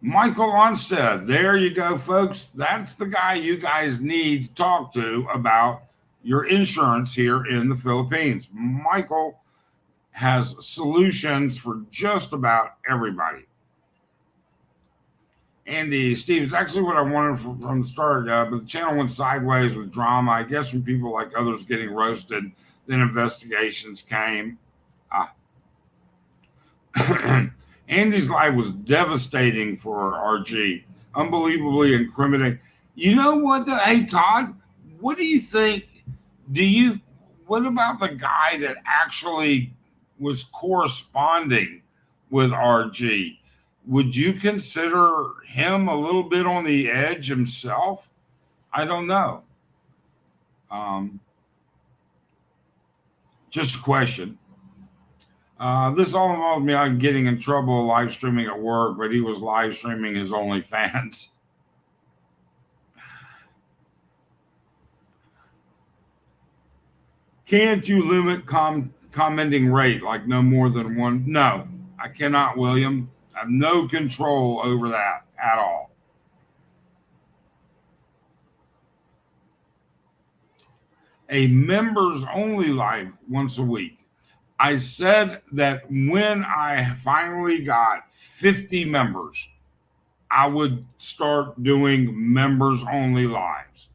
S1: Michael Onstead. There you go, folks. That's the guy you guys need to talk to about your insurance here in the Philippines. Michael has solutions for just about everybody. Andy, Steve, it's actually what I wanted from the start, but the channel went sideways with drama, I guess, from people like others getting roasted. Then investigations came. Andy's life was devastating for RG, unbelievably incriminating. You know what? Hey, Todd, what do you think? What about the guy that actually was corresponding with RG? Would you consider him a little bit on the edge himself? I don't know. Just a question. This all involved me getting in trouble live streaming at work, but he was live streaming his OnlyFans. Can't you limit commenting rate, like no more than one? No, I cannot, William. I have no control over that at all. A members only live once a week. I said that when I finally got 50 members, I would start doing members only lives.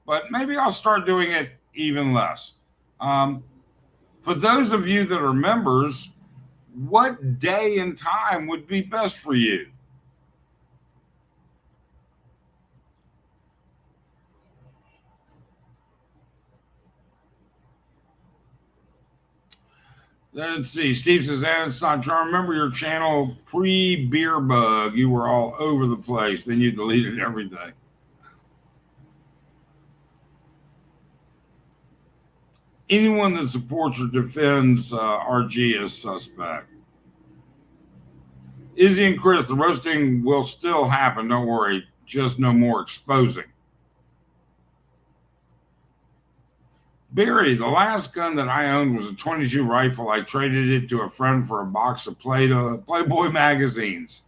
S1: But maybe I'll start doing it even less. For those of you that are members, what day and time would be best for you? Let's see. Steve says, it's not true. I remember your channel pre-beer bug. You were all over the place. Then you deleted everything. Anyone that supports or defends RG is suspect. Izzy and Chris, the roasting will still happen. Don't worry. Just no more exposing. Barry, the last gun that I owned was a 22 rifle. I traded it to a friend for a box of Playboy magazines.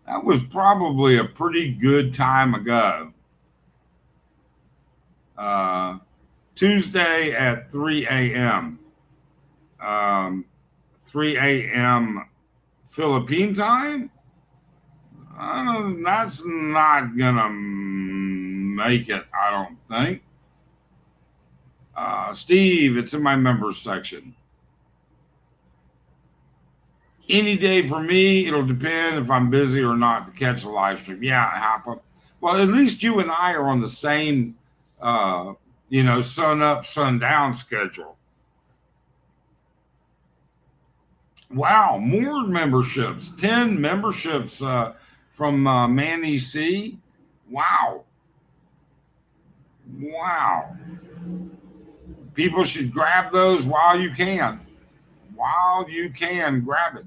S1: That was probably a pretty good time ago. Tuesday at 3 a.m. 3 a.m. Philippine time? That's not going to make it, I don't think. Steve, it's in my members section. Any day for me, it'll depend if I'm busy or not to catch the live stream. Yeah, it happened. Well, at least you and I are on the same, sun up, sun down schedule. Wow, more memberships. 10 memberships from Manny C. Wow. People should grab those while you can. Grab it.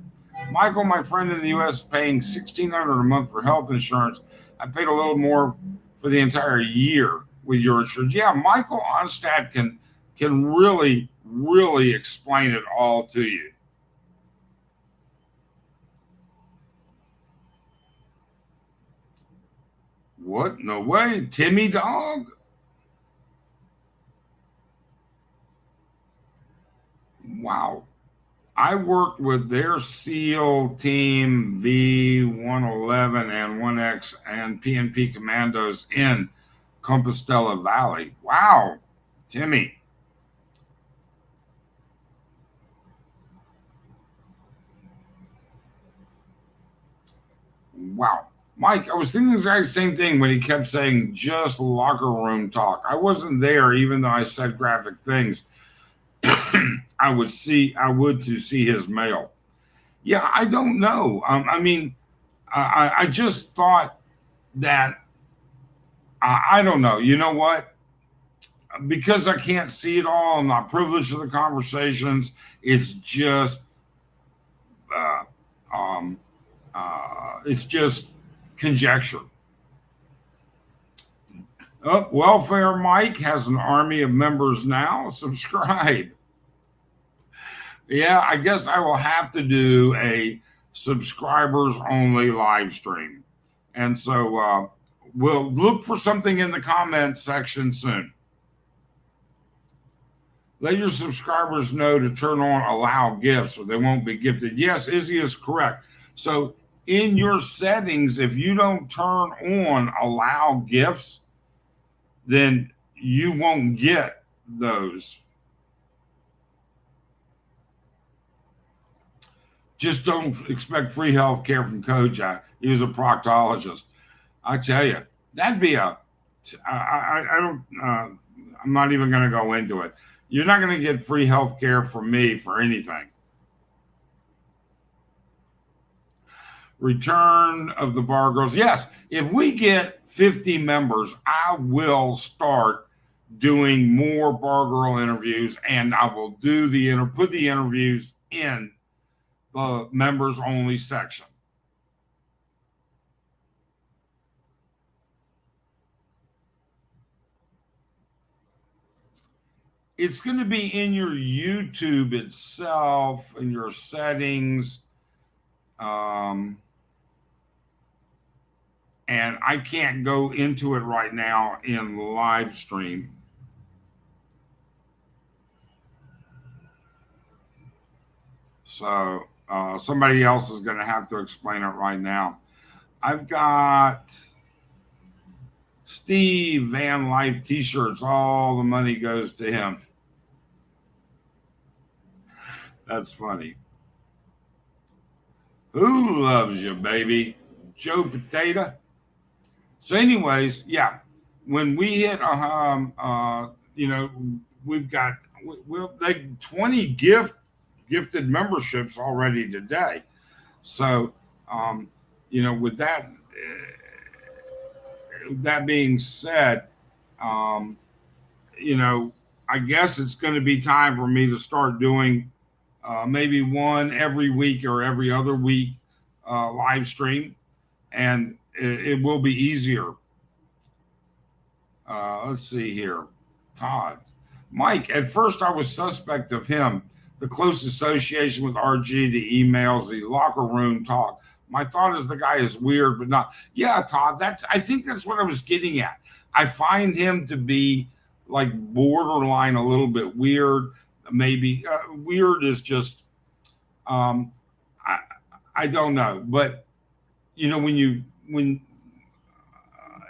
S1: Michael, my friend in the U.S., is paying $1,600 a month for health insurance. I paid a little more for the entire year with your insurance. Yeah, Michael Onstad can really, really explain it all to you. What? No way. Timmy Dog? Wow. I worked with their SEAL team V111 and 1X and PNP commandos in Compostela Valley. Wow, Timmy. Wow. Mike, I was thinking the exact same thing when he kept saying just locker room talk. I wasn't there, even though I said graphic things. I would to see his mail. Yeah, I don't know. I just thought that I don't know. You know what? Because I can't see it all, I'm not privileged to the conversations. It's just, conjecture. Oh, Welfare Mike has an army of members now. Subscribe. Yeah, I guess I will have to do a subscribers only live stream. And so we'll look for something in the comment section soon. Let your subscribers know to turn on allow gifts or they won't be gifted. Yes, Izzy is correct. So in your settings, if you don't turn on allow gifts, then you won't get those. Just don't expect free health care from Kojak. He was a proctologist. I tell you, that'd be I'm not even going to go into it. You're not going to get free health care from me for anything. Return of the Bar Girls. Yes, if we get 50 members, I will start doing more Bar Girl interviews, and I will do put the interviews in the members only section. It's going to be in your YouTube itself, in your settings. And I can't go into it right now in live stream. So somebody else is going to have to explain it right now. I've got Steve Van Life t-shirts. All the money goes to him. That's funny. Who loves you, baby? Joe Potato. So anyways, yeah, when we hit, we've got 20 gift gifted memberships already today. So, with that being said, um, you know, I guess it's going to be time for me to start doing maybe one every week or every other week live stream, and it will be easier. Let's see here. Todd. Mike, at first I was suspect of him. The close association with RG, the emails, the locker room talk. My thought is the guy is weird, but not. Yeah, Todd, I think that's what I was getting at. I find him to be like borderline a little bit weird. Maybe weird is just, um, I, I don't know. But, when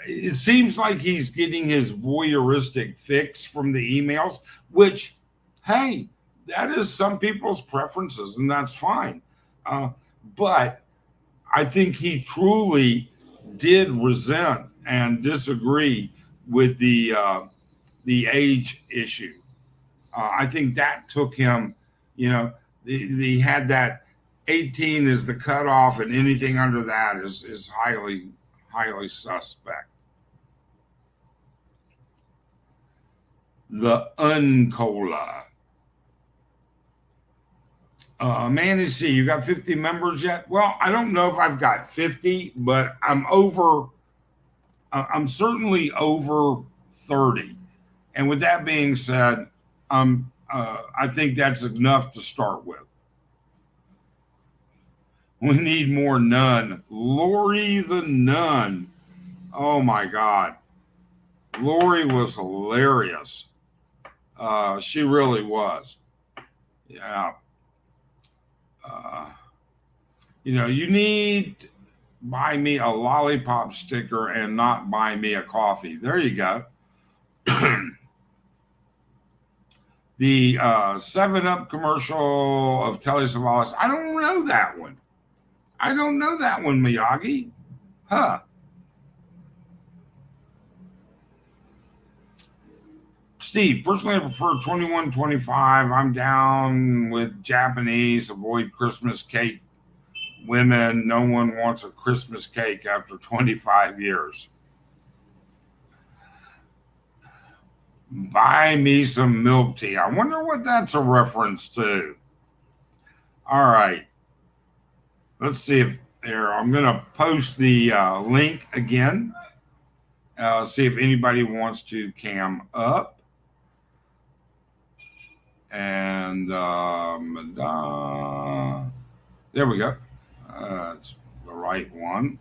S1: it seems like he's getting his voyeuristic fix from the emails, which, hey, that is some people's preferences, and that's fine. But I think he truly did resent and disagree with the age issue. I think that took him, he had that 18 is the cutoff, and anything under that is highly suspect. The Uncola. Manny C, you got 50 members yet? Well, I don't know if I've got 50, but I'm certainly over 30. And with that being said, I think that's enough to start with. We need more nun. Lori the nun. Oh my God. Lori was hilarious. She really was. Yeah. You need buy me a lollipop sticker and not buy me a coffee. There you go. The 7-Up commercial of Telly Savalas. I don't know that one. Miyagi. Huh. Steve, personally, I prefer 21, 25. I'm down with Japanese. Avoid Christmas cake. Women, no one wants a Christmas cake after 25 years. Buy me some milk tea. I wonder what that's a reference to. All right. Let's see if there. I'm going to post the link again. See if anybody wants to cam up. And there we go. It's the right one.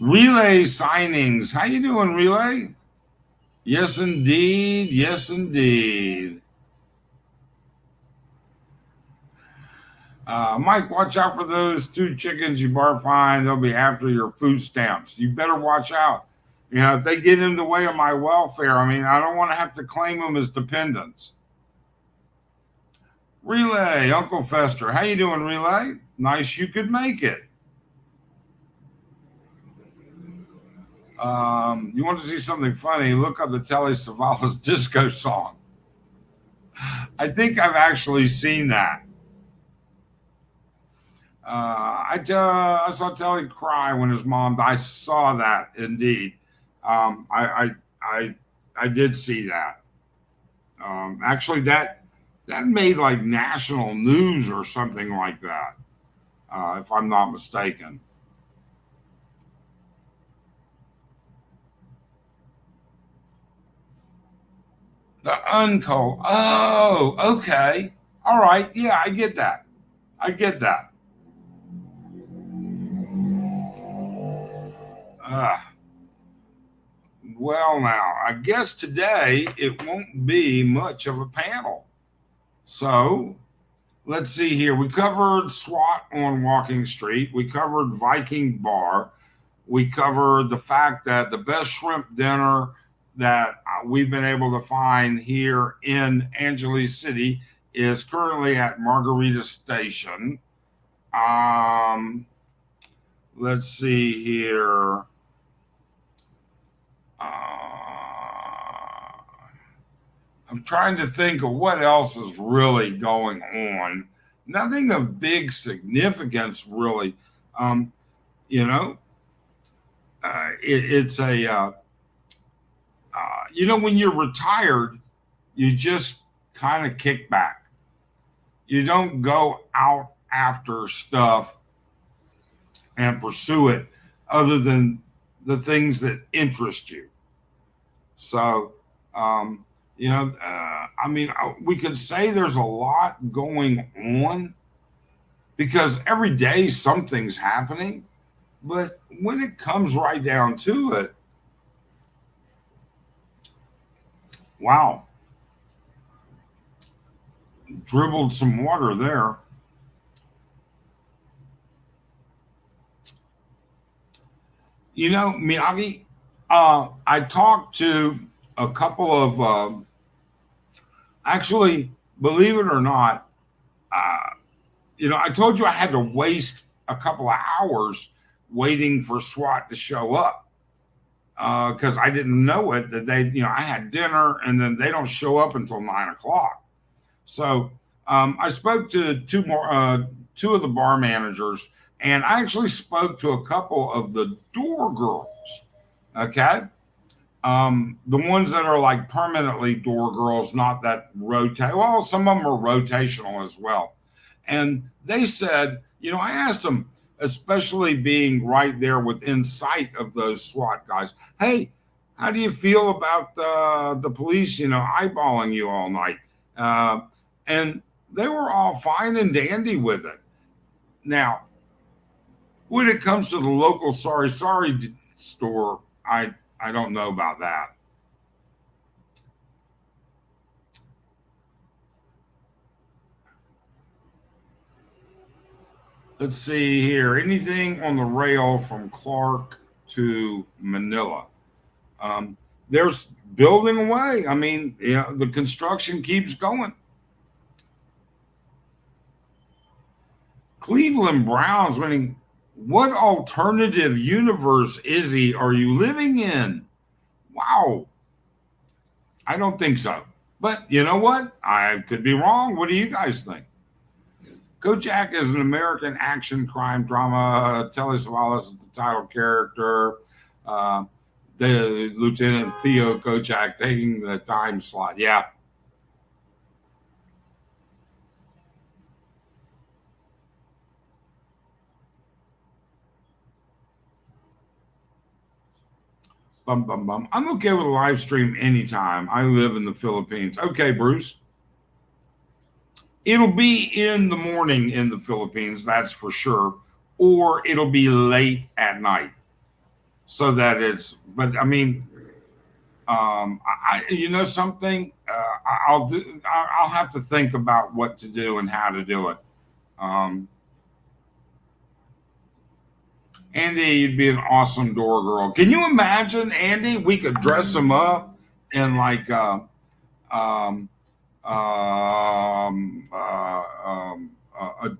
S1: Relay signings. How you doing, Relay? Yes, indeed. Yes, indeed. Mike, watch out for those 2 chickens you bar fine. They'll be after your food stamps. You better watch out. If they get in the way of my welfare, I don't want to have to claim them as dependents. Relay, Uncle Fester. How you doing, Relay? Nice you could make it. You want to see something funny? Look up the Telly Savalas disco song. I think I've actually seen that. I saw Telly cry when his mom died. I saw that indeed. I did see that. Actually, that made like national news or something like that, if I'm not mistaken. The Unco. Oh, okay. All right. Yeah, I get that. Well, now, I guess today it won't be much of a panel. So let's see here. We covered SWAT on Walking Street. We covered Viking Bar. We covered the fact that the best shrimp dinner that we've been able to find here in Angeles City is currently at Margarita Station. Let's see here. I'm trying to think of what else is really going on. Nothing of big significance, really. Um, you know, it's a, when you're retired, you just kind of kick back. You don't go out after stuff and pursue it other than the things that interest you. So, um, we could say there's a lot going on because every day something's happening. But when it comes right down to it, wow, dribbled some water there. Miyagi, I talked to a couple of, actually, believe it or not, uh, I told you I had to waste a couple of hours waiting for SWAT to show up because I didn't know it that I had dinner and then they don't show up until 9 o'clock. So I spoke to two of the bar managers, and I actually spoke to a couple of the door girls. Okay. The ones that are like permanently door girls, not that rotate. Well, some of them are rotational as well. And they said, I asked them, especially being right there within sight of those SWAT guys, hey, how do you feel about the police, eyeballing you all night? Uh, and they were all fine and dandy with it. Now, when it comes to the local sorry store, I don't know about that. Let's see here. Anything on the rail from Clark to Manila? Um, there's building away. I mean, the construction keeps going. Cleveland Browns winning. What alternative universe are you living in? Wow. I don't think so. But you know what? I could be wrong. What do you guys think? Kojak is an American action crime drama. Telly Savalas is the title character. Uh, the Lieutenant Theo Kojak taking the time slot. Yeah. Bum, bum, bum. I'm okay with a live stream anytime. I live in the Philippines. Okay, Bruce. It'll be in the morning in the Philippines, that's for sure. Or it'll be late at night. So that but I mean, something, I'll have to think about what to do and how to do it. Um, Andy, you'd be an awesome door girl. Can you imagine, Andy? We could dress him up in like um, a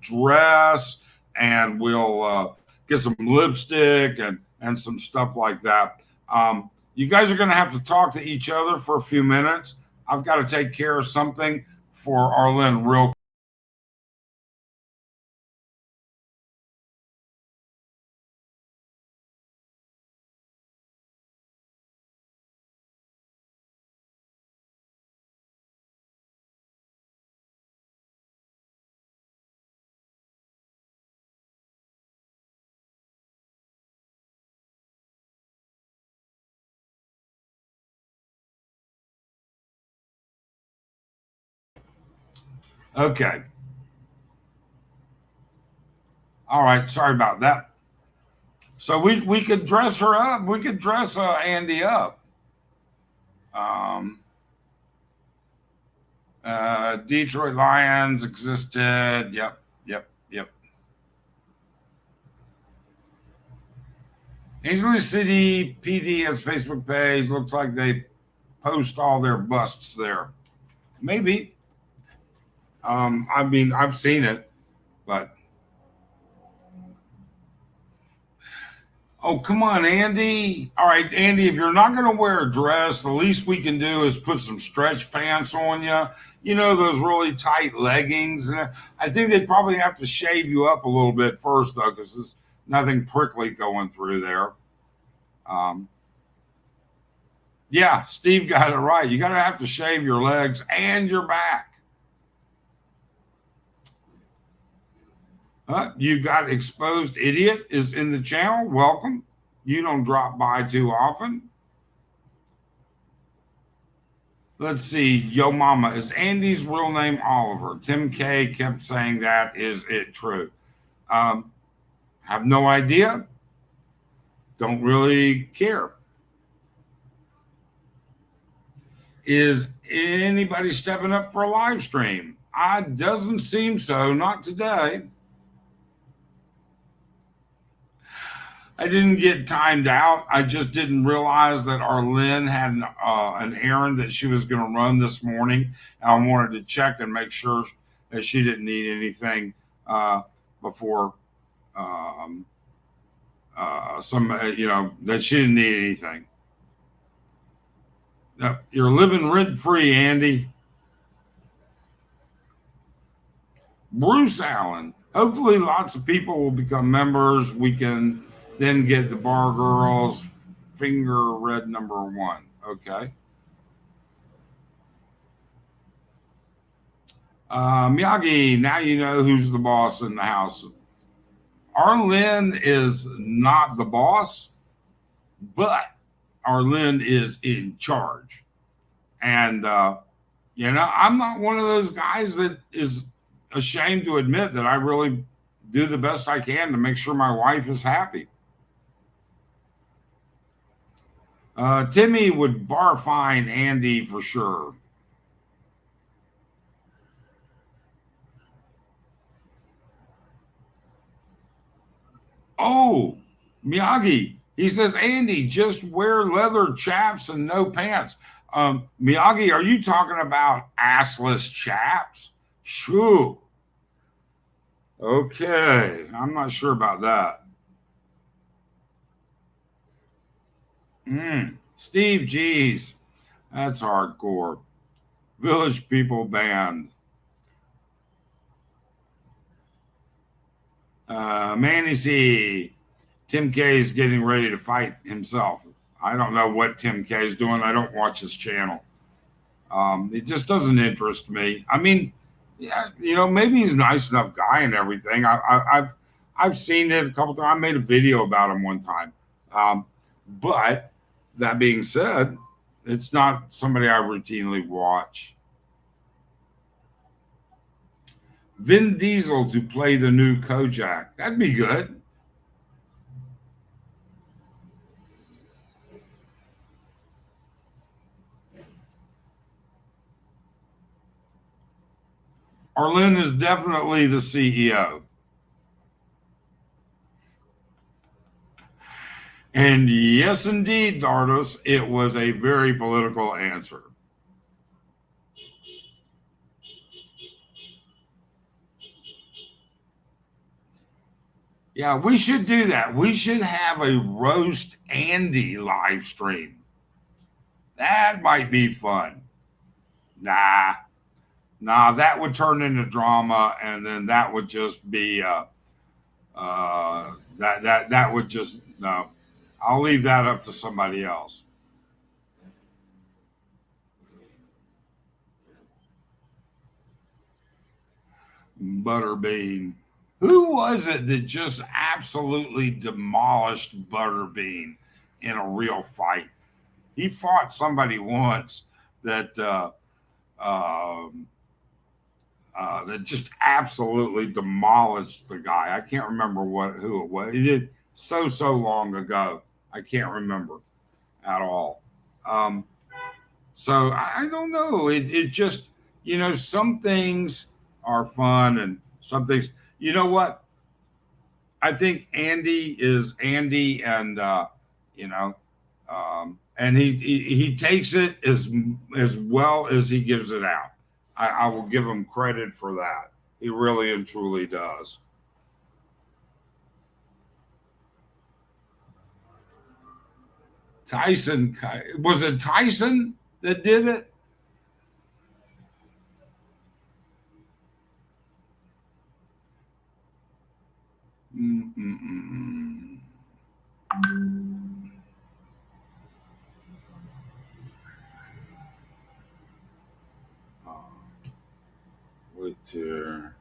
S1: dress, and we'll get some lipstick and some stuff like that. You guys are going to have to talk to each other for a few minutes. I've got to take care of something for Arlen real. Okay. All right. Sorry about that. So we could dress her up. We could dress Andy up. Um, Detroit Lions existed. Yep. Yep. Yep. Angel City PD has Facebook page. Looks like they post all their busts there. Maybe. I mean, I've seen it, but Oh, come on, Andy. All right, Andy, if you're not going to wear a dress, the least we can do is put some stretch pants on you. You know, those really tight leggings. And I think they'd probably have to shave you up a little bit first, though, because there's nothing prickly going through there. Um, yeah, Steve got it right. You got to have to shave your legs and your back. You got exposed idiot is in the channel. Welcome. You don't drop by too often. Let's see. Yo mama, is Andy's real name Oliver? Tim K kept saying that. Is it true? Um, have no idea. Don't really care. Is anybody stepping up for a live stream? Doesn't seem so. Not today. I didn't get timed out. I just didn't realize that Arlene had an errand that she was going to run this morning. And I wanted to check and make sure that she didn't need anything before that she didn't need anything. You're living rent free, Andy. Bruce Allen. Hopefully, lots of people will become members. We can then get the Bar Girls finger red number 1. Okay. Miyagi, now you know who's the boss in the house. Arlen is not the boss, but Arlen is in charge. And, I'm not one of those guys that is ashamed to admit that I really do the best I can to make sure my wife is happy. Timmy would bar fine Andy for sure. Oh, Miyagi. He says, Andy, just wear leather chaps and no pants. Miyagi, are you talking about assless chaps? Shoo. Okay. I'm not sure about that. Steve, geez. That's hardcore. Village People Band. Manny C. Tim K is getting ready to fight himself. I don't know what Tim K is doing. I don't watch his channel. It just doesn't interest me. I mean, yeah, maybe he's a nice enough guy and everything. I've seen it a couple times. I made a video about him one time. But that being said, it's not somebody I routinely watch. Vin Diesel to play the new Kojak. That'd be good. Arlen is definitely the CEO. And yes, indeed, Dardos, it was a very political answer. Yeah, we should do that. We should have a roast Andy live stream. That might be fun. Nah, that would turn into drama, and then that would just be that would just no. I'll leave that up to somebody else. Butterbean. Who was it that just absolutely demolished Butterbean in a real fight? He fought somebody once that that just absolutely demolished the guy. I can't remember who it was. He did so long ago. I can't remember at all. So I don't know. It just some things are fun and some things. You know what? I think Andy is Andy, and and he takes it as well as he gives it out. I will give him credit for that. He really and truly does. Tyson, was it Tyson that did it? Mm-mm-mm. Wait here.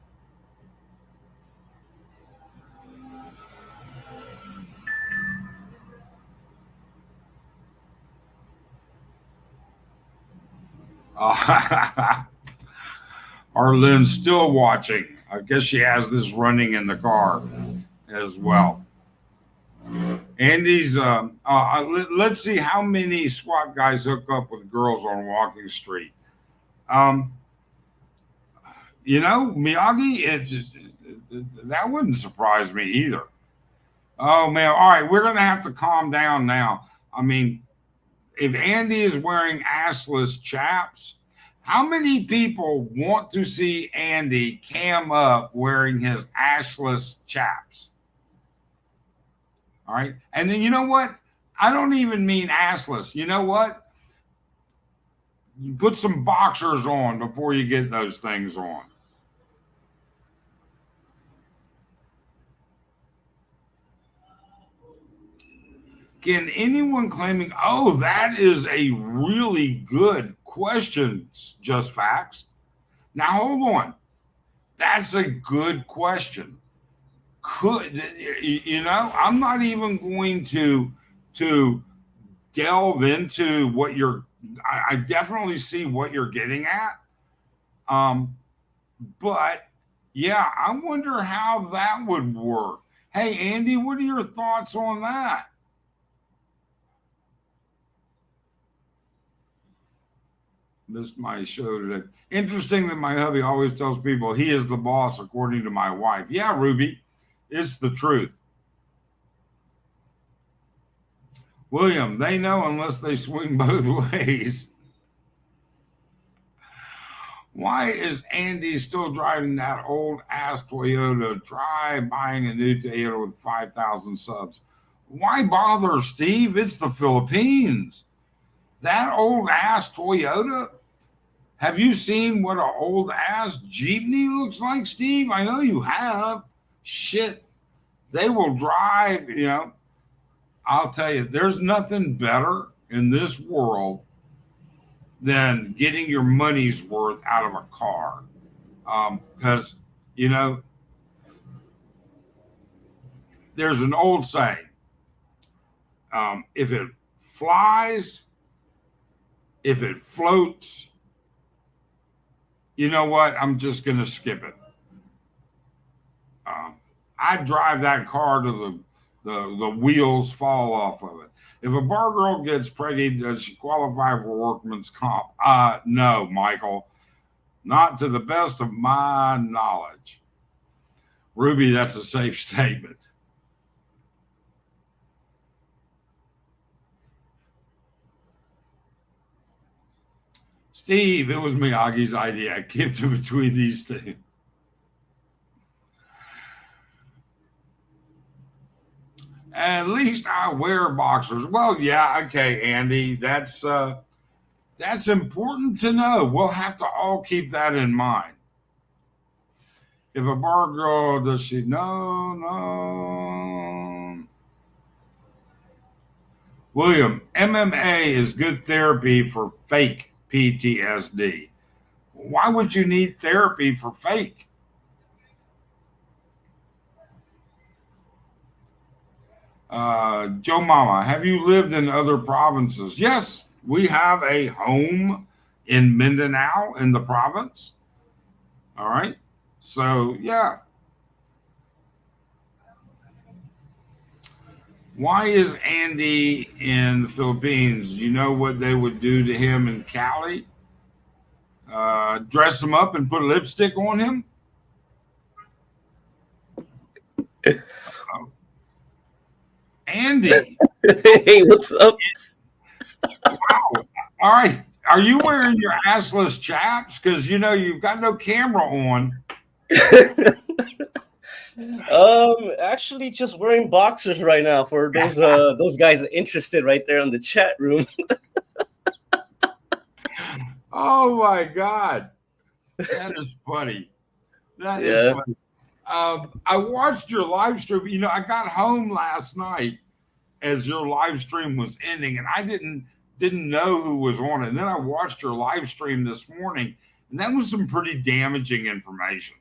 S1: Arlene's still watching. I guess she has this running in the car as well. Andy's, let's see how many SWAT guys hook up with girls on Walking Street. Miyagi, that wouldn't surprise me either. Oh, man. All right. We're going to have to calm down now. I mean, if Andy is wearing assless chaps, how many people want to see Andy cam up wearing his assless chaps? All right. And then you know what? I don't even mean assless. You know what? You put some boxers on before you get those things on. Can anyone claiming, oh, that is a really good question, Just Facts? Now, hold on. That's a good question. I'm not even going to delve into what I definitely see what you're getting at. But yeah, I wonder how that would work. Hey, Andy, what are your thoughts on that? Missed my show today. Interesting that my hubby always tells people he is the boss according to my wife. Yeah, Ruby, it's the truth. William, they know unless they swing both ways. Why is Andy still driving that old ass Toyota? Try buying a new Toyota with 5,000 subs. Why bother, Steve? It's the Philippines. That old ass Toyota. Have you seen what an old ass Jeepney looks like, Steve? I know you have. Shit. They will drive, I'll tell you, there's nothing better in this world than getting your money's worth out of a car. Because, there's an old saying, if it flies, if it floats, you know what? I'm just going to skip it. I drive that car to the wheels fall off of it. If a bar girl gets pregnant, does she qualify for workman's comp? No, Michael. Not to the best of my knowledge. Ruby, that's a safe statement. Steve, it was Miyagi's idea. I kept it between these two. At least I wear boxers. Well, yeah, okay, Andy. That's important to know. We'll have to all keep that in mind. If a bar girl, does she? No. William, MMA is good therapy for fake PTSD. Why would you need therapy for fake? Joe Mama, have you lived in other provinces? Yes, we have a home in Mindanao in the province. All right. So, yeah. Why is Andy in the Philippines? Do you know what they would do to him in Cali? Dress him up and put lipstick on him? Andy.
S2: Hey, what's up?
S1: Wow. All right. Are you wearing your assless chaps? Because, you've got no camera on.
S2: Actually, just wearing boxers right now for those guys interested right there in the chat room.
S1: Oh my God, that is funny. That is
S2: Yeah.
S1: funny. I watched your live stream. I got home last night as your live stream was ending, and I didn't know who was on it. And then I watched your live stream this morning, and that was some pretty damaging information.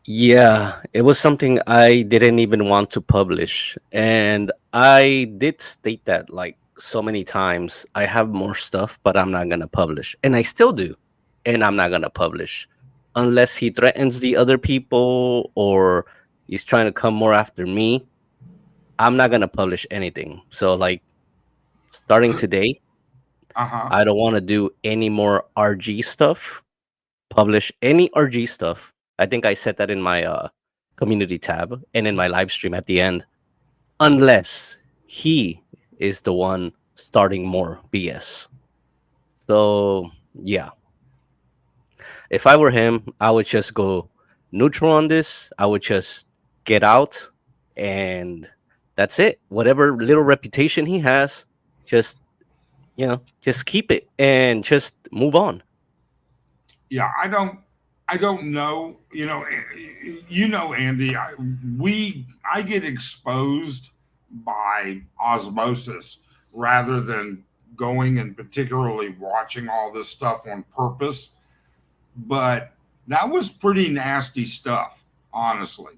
S2: Yeah, it was something I didn't even want to publish. And I did state that like so many times. I have more stuff, but I'm not going to publish. And I still do. And I'm not going to publish unless he threatens the other people or he's trying to come more after me. I'm not going to publish anything. So, like, starting today,
S1: Uh-huh.
S2: I don't want to do any more RG stuff, publish any RG stuff. I think I said that in my community tab and in my live stream at the end, unless he is the one starting more BS. So yeah, if I were him, I would just go neutral on this. I would just get out, and that's it. Whatever little reputation he has, just just keep it and just move on.
S1: Yeah, I don't know. Andy. I get exposed by osmosis rather than going and particularly watching all this stuff on purpose. But that was pretty nasty stuff, honestly.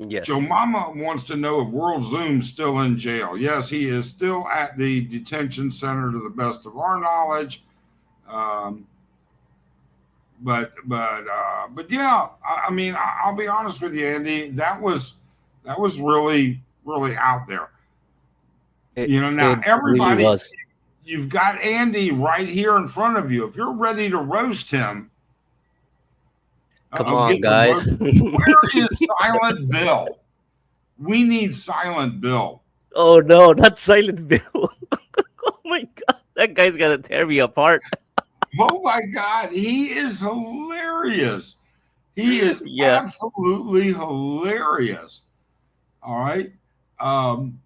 S1: Joe
S2: Yes.
S1: Mama wants to know if World Zoom's still in jail. Yes, he is still at the detention center to the best of our knowledge. Um, but yeah, I mean, I'll be honest with you, Andy. That was really really out there. Now
S2: It really
S1: everybody,
S2: was.
S1: you've got Andy right here in front of you. If you're ready to roast him,
S2: Come on,
S1: get the roast.
S2: guys.
S1: Where is Silent Bill? We need Silent Bill.
S2: Oh no, not Silent Bill. Oh my god, that guy's gonna tear me apart.
S1: Oh my God, he is hilarious. He is
S2: Yeah,
S1: absolutely hilarious. All right. Um,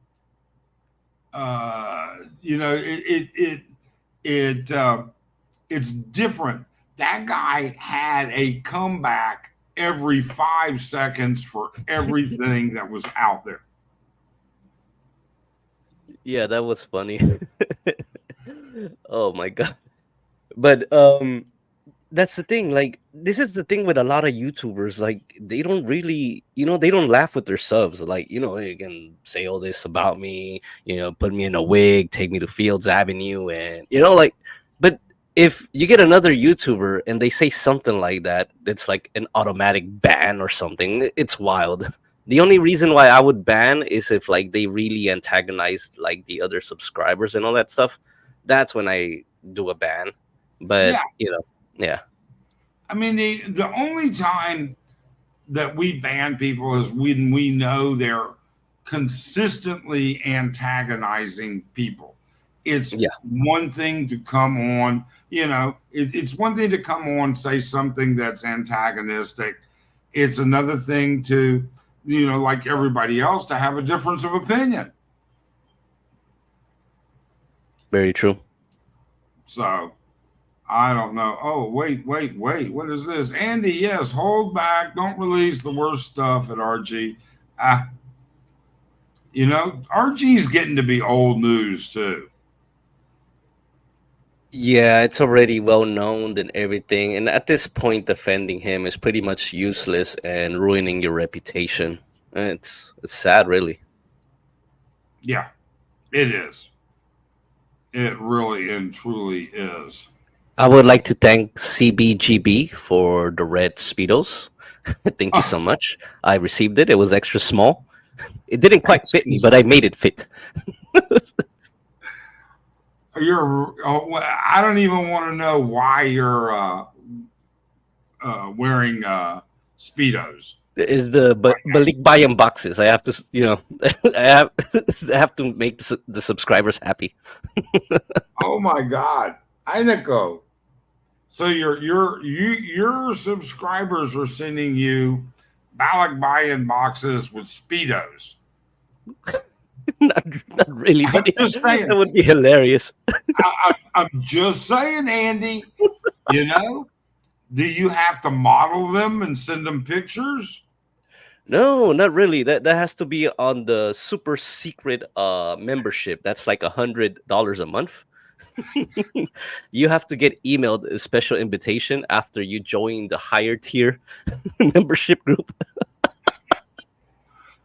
S1: it it's different. That guy had a comeback every 5 seconds for everything that was out there.
S2: yeah, that was funny. Oh my god. But that's the thing. Like, this is the thing with a lot of YouTubers. Like, they don't really, they don't laugh with their subs. Like, you can say all this about me, put me in a wig, take me to Fields Avenue, and like. But if you get another YouTuber and they say something like that, it's like an automatic ban or something. It's wild. The only reason why I would ban is if like they really antagonized like the other subscribers and all that stuff. That's when I do a ban. But
S1: Yeah,
S2: yeah.
S1: I mean the only time that we ban people is when we know they're consistently antagonizing people. It's
S2: Yeah,
S1: one thing to come on, it's one thing to come on, say something that's antagonistic. It's another thing to, like everybody else, to have a difference of opinion.
S2: very true.
S1: So I don't know. Oh, wait, wait, wait. What is this? Andy, yes, hold back. Don't release the worst stuff at RG. Ah, RG's getting to be old news too.
S2: Yeah, it's already well known and everything. And at this point, defending him is pretty much useless and ruining your reputation. It's sad, really.
S1: Yeah, it is. It really and truly is.
S2: I would like to thank CBGB for the red Speedos. Thank you so much. I received it. It was extra small. It didn't quite fit me, but I made it fit.
S1: I don't even want to know why you're wearing speedos.
S2: Is the Balikbayan boxes? I have to, I have I have to make the subscribers happy.
S1: Oh my God, Inako, So your subscribers are sending you Balak buy-in boxes with speedos.
S2: not, not really,
S1: I'm
S2: but yeah,
S1: just
S2: that
S1: saying.
S2: would be hilarious.
S1: I'm just saying, Andy. You know, do you have to model them and send them pictures?
S2: No, not really. That has to be on the super secret membership. That's like $100 a month. You have to get emailed a special invitation after you join the higher tier membership group.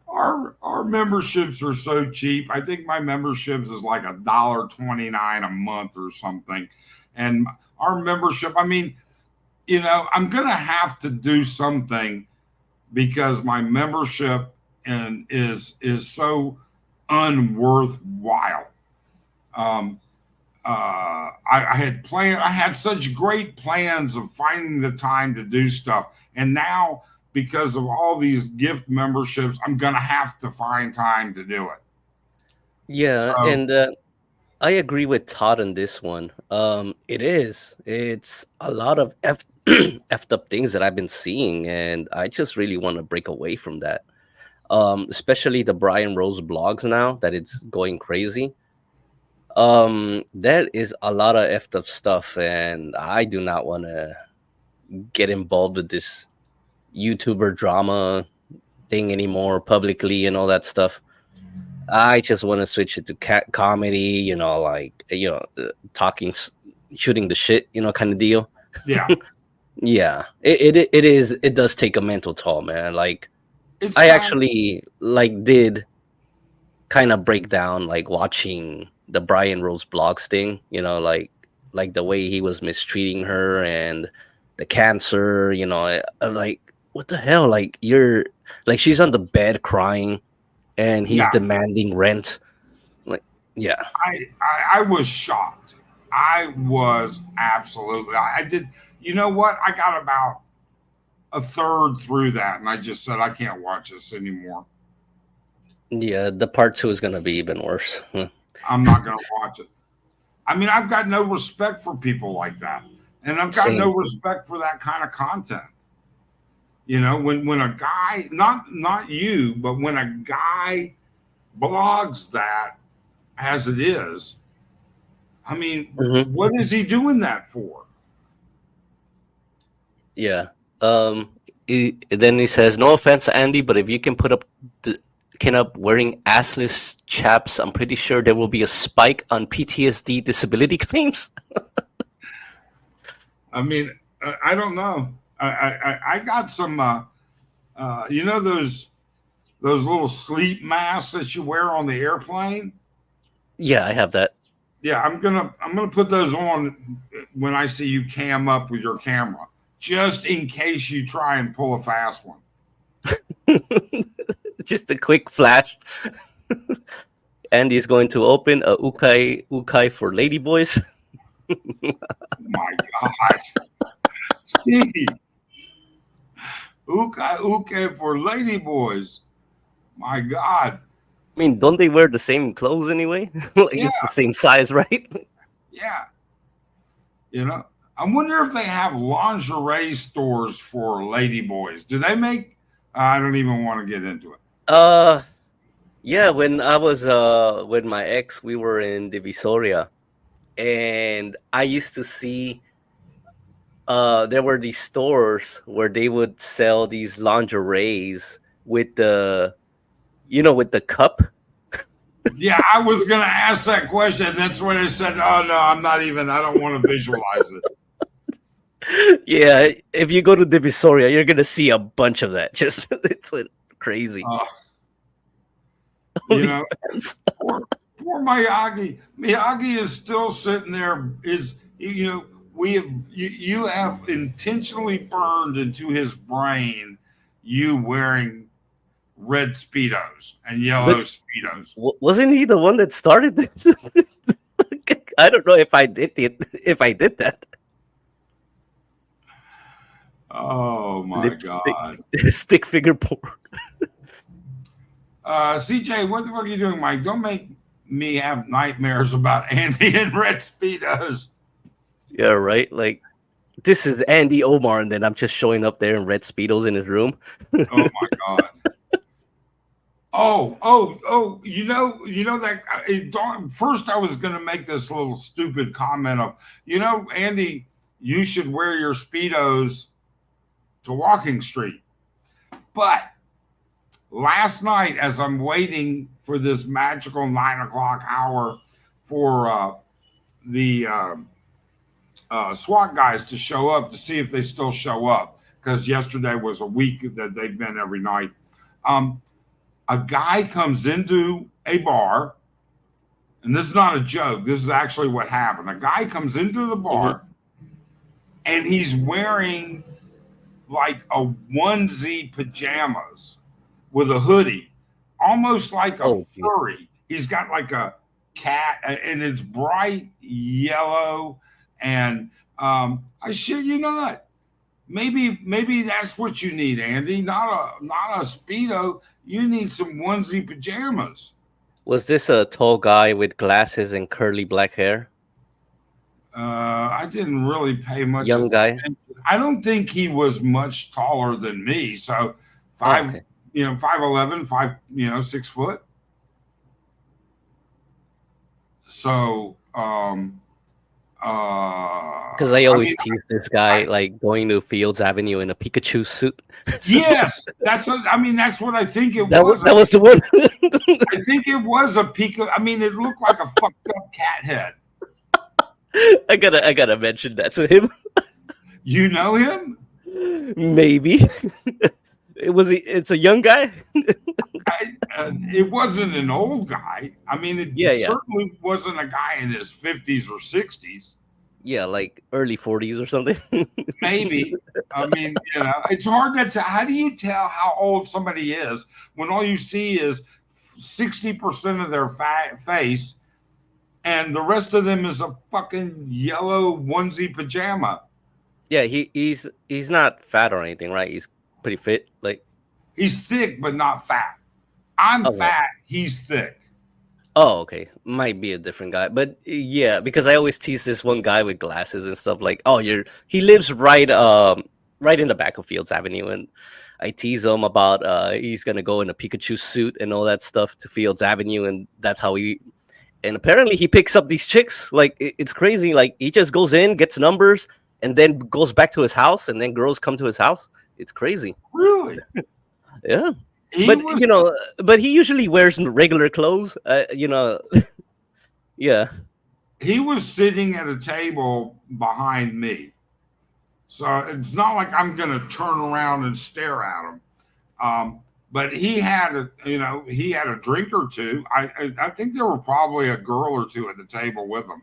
S1: Our memberships are so cheap. I think my memberships is like $1.29 a month or something. And our membership, I mean, I'm gonna have to do something because my membership and is so unworthwhile. Um, I had planned. I had such great plans of finding the time to do stuff, and now because of all these gift memberships, I'm gonna have to find time to do it.
S2: Yeah,
S1: So
S2: and I agree with Todd on this one. It is. It's a lot of effed up things that I've been seeing, and I just really want to break away from that. Especially the Brian Rose blogs now that it's going crazy. That is a lot of effed up stuff, and I do not want to get involved with this YouTuber drama thing anymore publicly and all that stuff. I just want to switch it to comedy, like talking, shooting the shit, kind of deal.
S1: yeah,
S2: Yeah, it does take a mental toll, man. Like
S1: it's
S2: I
S1: time.
S2: actually like did kind of break down like watching the Brian Rose blogs thing, like the way he was mistreating her and the cancer, I'm like what the hell? Like you're like she's on the bed crying and he's
S1: Yeah,
S2: demanding rent. Like yeah.
S1: I was shocked. I was absolutely. I did. You know what? I got about a third through that, and I just said I can't watch this anymore.
S2: Yeah, the part 2 is going to be even worse.
S1: I'm not going to watch it. I mean, I've got no respect for people like that, and I've got
S2: Same.
S1: no respect for that kind of content. When a guy, not you, but when a guy blogs that as it is, I mean,
S2: Hmm.
S1: what is he doing that for?
S2: Yeah. Um. Then he says, "No offense, Andy, but if you can put up the can up wearing assless chaps, I'm pretty sure there will be a spike on PTSD disability claims."
S1: I mean, I don't know. I got some, those little sleep masks that you wear on the airplane.
S2: Yeah, I have that.
S1: Yeah, I'm gonna put those on when I see you cam up with your camera, just in case you try and pull a fast one.
S2: Just a quick flash. Andy is going to open a ukai for ladyboys.
S1: My God, Steve, uke for ladyboys. My God,
S2: I mean, don't they wear the same clothes anyway? Like
S1: yeah,
S2: it's the same size, right?
S1: yeah. You know, I wonder if they have lingerie stores for ladyboys. Do they make? I don't even want to get into it.
S2: Uh, yeah. When I was with my ex, we were in Divisoria, and I used to see there were these stores where they would sell these lingeries with with the cup.
S1: Yeah, I was going to ask that question. That's when I said, "Oh no, I'm not even. I don't want to visualize it."
S2: Yeah, if you go to Divisoria, you're gonna see a bunch of that. Just it's like crazy.
S1: Uh, you
S2: Only
S1: know,
S2: fans.
S1: poor poor Miyagi. Miyagi is still sitting there. We have you have intentionally burned into his brain you wearing red speedos and
S2: But
S1: yellow speedos.
S2: wasn't he the one that started this? I don't know if I did it. If I did that,
S1: Oh my
S2: lipstick,
S1: God.
S2: stick figure porn.
S1: CJ, what the fuck are you doing, Mike? Don't make me have nightmares about Andy and red speedos.
S2: Yeah, right. Like this is Andy Omar, and then I'm just showing up there in red speedos in his room.
S1: Oh my God. Oh! You know that first I was going to make this little stupid comment of, Andy, you should wear your speedos to Walking Street. But last night, as I'm waiting for this magical 9 o'clock hour for the SWAT guys to show up to see if they still show up, because yesterday was a week that they've been every night. A guy comes into a bar, and this is not a joke. This is actually what happened. A guy comes into the bar, and he's wearing like a onesie pajamas with a hoodie, almost like a furry. He's got like a cat, and it's bright yellow. And I shit you not. Maybe that's what you need, Andy. Not a Speedo. You need some onesie pajamas.
S2: Was this a tall guy with glasses and curly black hair?
S1: I didn't really pay much
S2: Young
S1: attention.
S2: guy?
S1: I don't think he was much taller than me. So 5'11", 6 foot. So
S2: because I always tease this guy like going to Fields Avenue in a Pikachu suit.
S1: Yes, that's what I think it was.
S2: That was the one.
S1: I think it was a Pikachu. I mean, it looked like a fucked up cat head.
S2: I gotta mention that to him.
S1: You know him?
S2: Maybe. It's a young guy.
S1: It wasn't an old guy. I mean, it certainly wasn't a guy in his 50s or 60s.
S2: Yeah, like early 40s or something.
S1: Maybe. I mean, it's hard to tell. How do you tell how old somebody is when all you see is 60% of their face and the rest of them is a fucking yellow onesie pajama?
S2: Yeah, he's not fat or anything, right? He's pretty fit. Like,
S1: he's thick but not fat. I'm fat. He's thick.
S2: Oh, okay. Might be a different guy, but yeah, because I always tease this one guy with glasses and stuff. Like, he lives right in the back of Fields Avenue, and I tease him about he's gonna go in a Pikachu suit and all that stuff to Fields Avenue, and that's how and apparently he picks up these chicks. Like, it's crazy. Like, he just goes in, gets numbers, and then goes back to his house, and then girls come to his house. It's crazy.
S1: Really?
S2: Yeah. But he usually wears regular clothes. Yeah.
S1: He was sitting at a table behind me, so it's not like I'm gonna turn around and stare at him. But he had a drink or two. I think there were probably a girl or two at the table with him.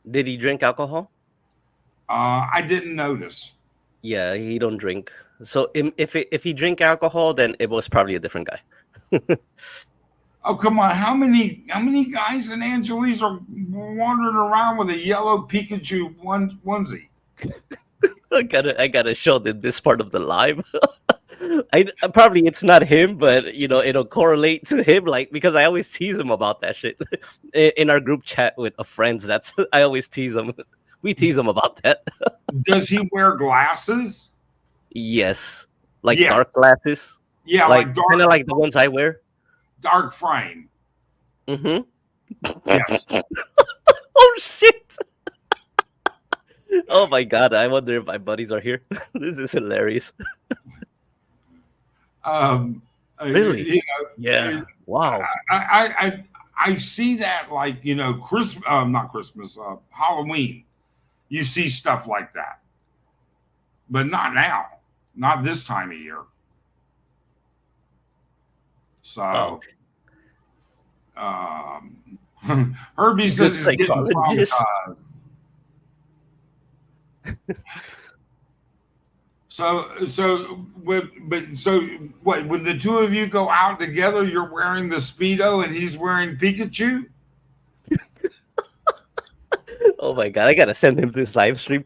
S2: Did he drink alcohol?
S1: I didn't notice.
S2: Yeah, he don't drink. So if he drink alcohol, then it was probably a different guy.
S1: Oh, come on! How many guys in Angeles are wandering around with a yellow Pikachu onesie?
S2: I gotta show them this part of the live. I probably it's not him, but it'll correlate to him, like, because I always tease him about that shit in our group chat with friends. I always tease him. We tease him about that.
S1: Does he wear glasses?
S2: Yes, dark glasses.
S1: Yeah,
S2: like kind of like the ones I wear.
S1: Dark frame.
S2: Mm-hmm.
S1: Yes.
S2: Oh shit! Oh my god! I wonder if my buddies are here. This is hilarious. Really? Yeah. Wow.
S1: I see that, like, Christmas, not Christmas, Halloween. You see stuff like that, but not now, not this time of year. So, Herbie says he's getting traumatized. So what? When the two of you go out together, you're wearing the Speedo and he's wearing Pikachu?
S2: Oh my god! I gotta send him this live stream.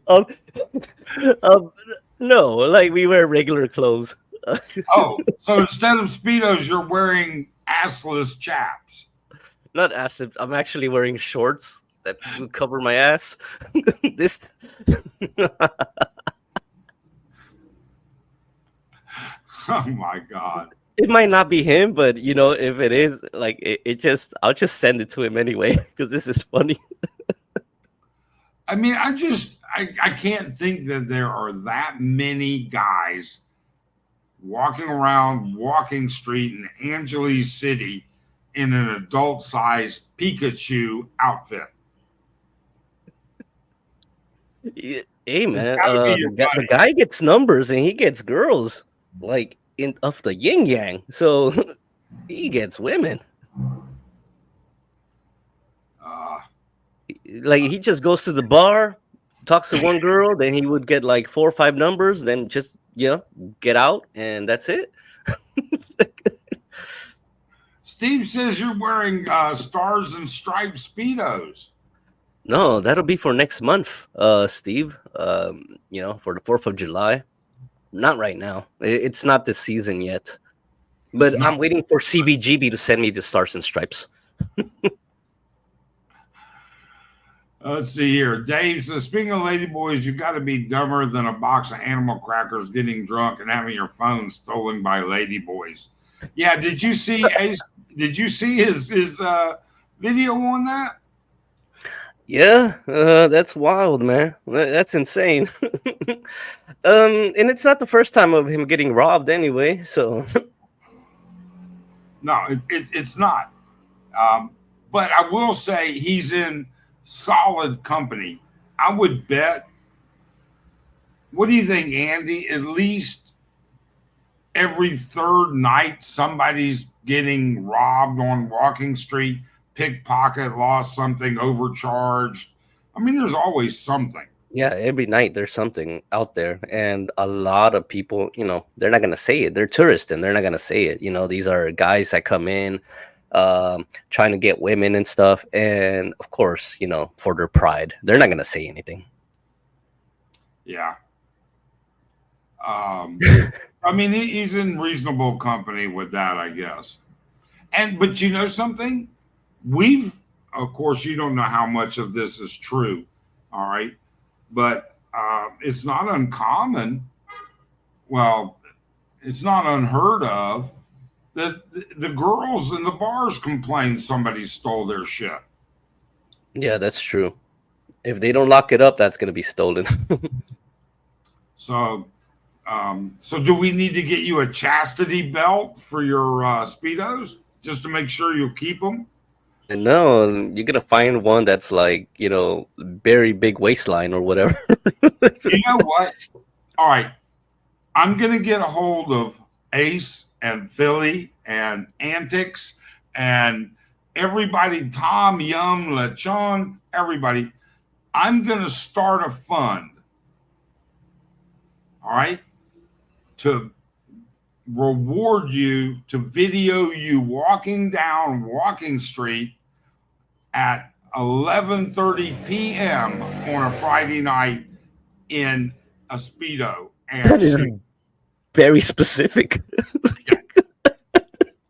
S2: No, like, we wear regular clothes.
S1: Oh, so instead of Speedos, you're wearing assless chaps.
S2: Not assless. I'm actually wearing shorts that cover my ass. This.
S1: Oh my God.
S2: It might not be him, but if it is, like I'll just send it to him anyway because this is funny.
S1: I mean, I can't think that there are that many guys walking around Walking Street in Angeles City in an adult sized Pikachu outfit.
S2: Hey
S1: It's
S2: man,
S1: got to be your
S2: the
S1: buddy.
S2: guy gets numbers and he gets girls like in of the yin yang, so he gets women.
S1: Uh,
S2: Like he just goes to the bar, talks to one girl, then he would get like 4 or 5 numbers, then just get out, and that's it.
S1: Steve says you're wearing stars and stripes Speedos.
S2: No, that'll be for next month, Steve. For the 4th of July. Not right now. It's not this season yet.
S1: It's
S2: But
S1: not.
S2: I'm waiting for CBGB to send me the stars and stripes.
S1: Let's see here. Dave says, speaking of ladyboys, you got to be dumber than a box of animal crackers getting drunk and having your phone stolen by ladyboys. Yeah, did you see Ace? Did you see his video on that?
S2: Yeah, that's wild, man. That's insane. And it's not the first time of him getting robbed anyway. So
S1: No, it's not. But I will say he's in solid company. I would bet. What do you think, Andy? At least every third night, somebody's getting robbed on Walking Street, pickpocket, lost something, overcharged. I mean, there's always something.
S2: yeah, every night there's something out there, and a lot of people, they're not gonna say it. They're tourists, and they're not gonna say it. These are guys that come in, trying to get women and stuff, and of course, for their pride, they're not gonna say anything.
S1: Yeah. I mean, he's in reasonable company with that, I guess. But you know something? Of course, you don't know how much of this is true. All right. But it's not uncommon. Well, it's not unheard of that the girls in the bars complain somebody stole their shit.
S2: Yeah, that's true. If they don't lock it up, that's gonna be stolen.
S1: So, so do we need to get you a chastity belt for your speedos just to make sure you'll keep them?
S2: And no, you're gonna find one that's like, very big waistline or whatever.
S1: You know what? All right, I'm gonna get a hold of Ace and Philly and Antics and everybody, Tom, Yum, Lechon, everybody. I'm gonna start a fund. All right, to reward you, to video you walking down Walking Street at 11:30 p.m. on a Friday night in a Speedo.
S2: That is
S1: And
S2: very specific.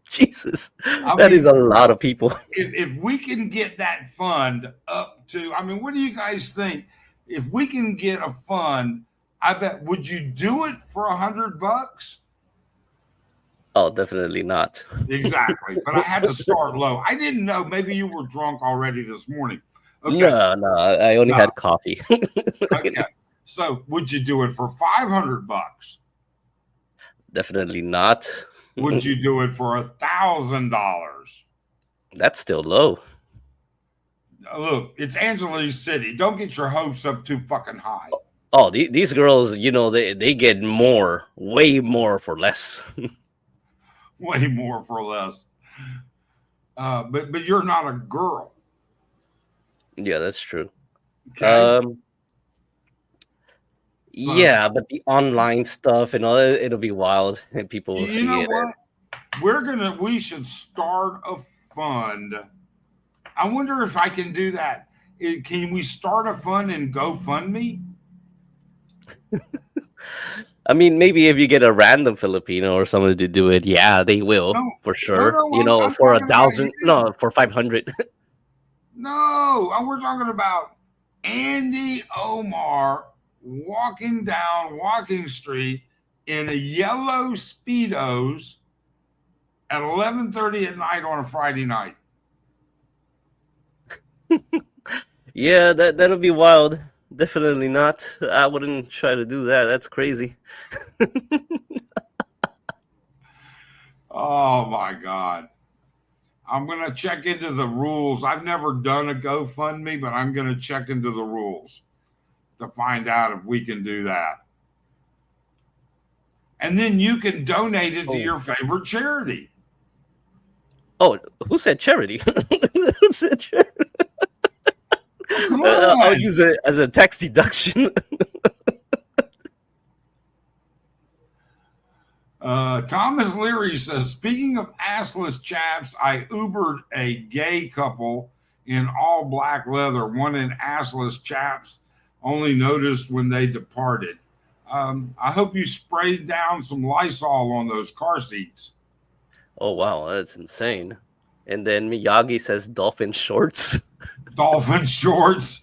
S2: Jesus,
S1: I
S2: that is
S1: mean,
S2: a lot of people.
S1: if we can get that fund up to, I mean, what do you guys think? If we can get a fund, I bet, would you do it for $100?
S2: Oh, definitely not.
S1: Exactly. But I had to start low. I didn't know. Maybe you were drunk already this morning. Okay.
S2: No, I only
S1: No.
S2: had coffee.
S1: Okay. So would you do it for $500?
S2: Definitely not.
S1: Would you do it for $1,000?
S2: That's still low.
S1: Look, it's Angeles City. Don't get your hopes up too fucking high.
S2: Oh, these girls, they get more, way more for less.
S1: Way more for less. But you're not a girl.
S2: Yeah, that's true.
S1: Okay.
S2: Yeah, but the online stuff and all it'll be wild, and people will
S1: You
S2: see
S1: know
S2: it.
S1: what? We should start a fund. I wonder if I can do that. Can we start a fund and GoFundMe?
S2: I mean, maybe if you get a random Filipino or someone to do it, yeah, they will
S1: No,
S2: for sure.
S1: I'm
S2: For
S1: talking about
S2: 1,000,
S1: you.
S2: no, for 500.
S1: No, we're talking about Andy Omar walking down Walking Street in a yellow Speedos at 11:30 at night on a Friday night.
S2: Yeah, that'll be wild. Definitely not. I wouldn't try to do that. That's crazy.
S1: Oh my God. I'm going to check into the rules. I've never done a GoFundMe, but I'm going to check into the rules to find out if we can do that. And then you can donate it to your favorite charity.
S2: Oh, who said charity? Who said charity?
S1: Oh, come on.
S2: I'll use it as a tax deduction.
S1: Thomas Leary says, speaking of assless chaps, I Ubered a gay couple in all black leather. One in assless chaps, only noticed when they departed. I hope you sprayed down some Lysol on those car seats.
S2: Oh, wow, that's insane. And then Miyagi says dolphin shorts.
S1: Dolphin shorts.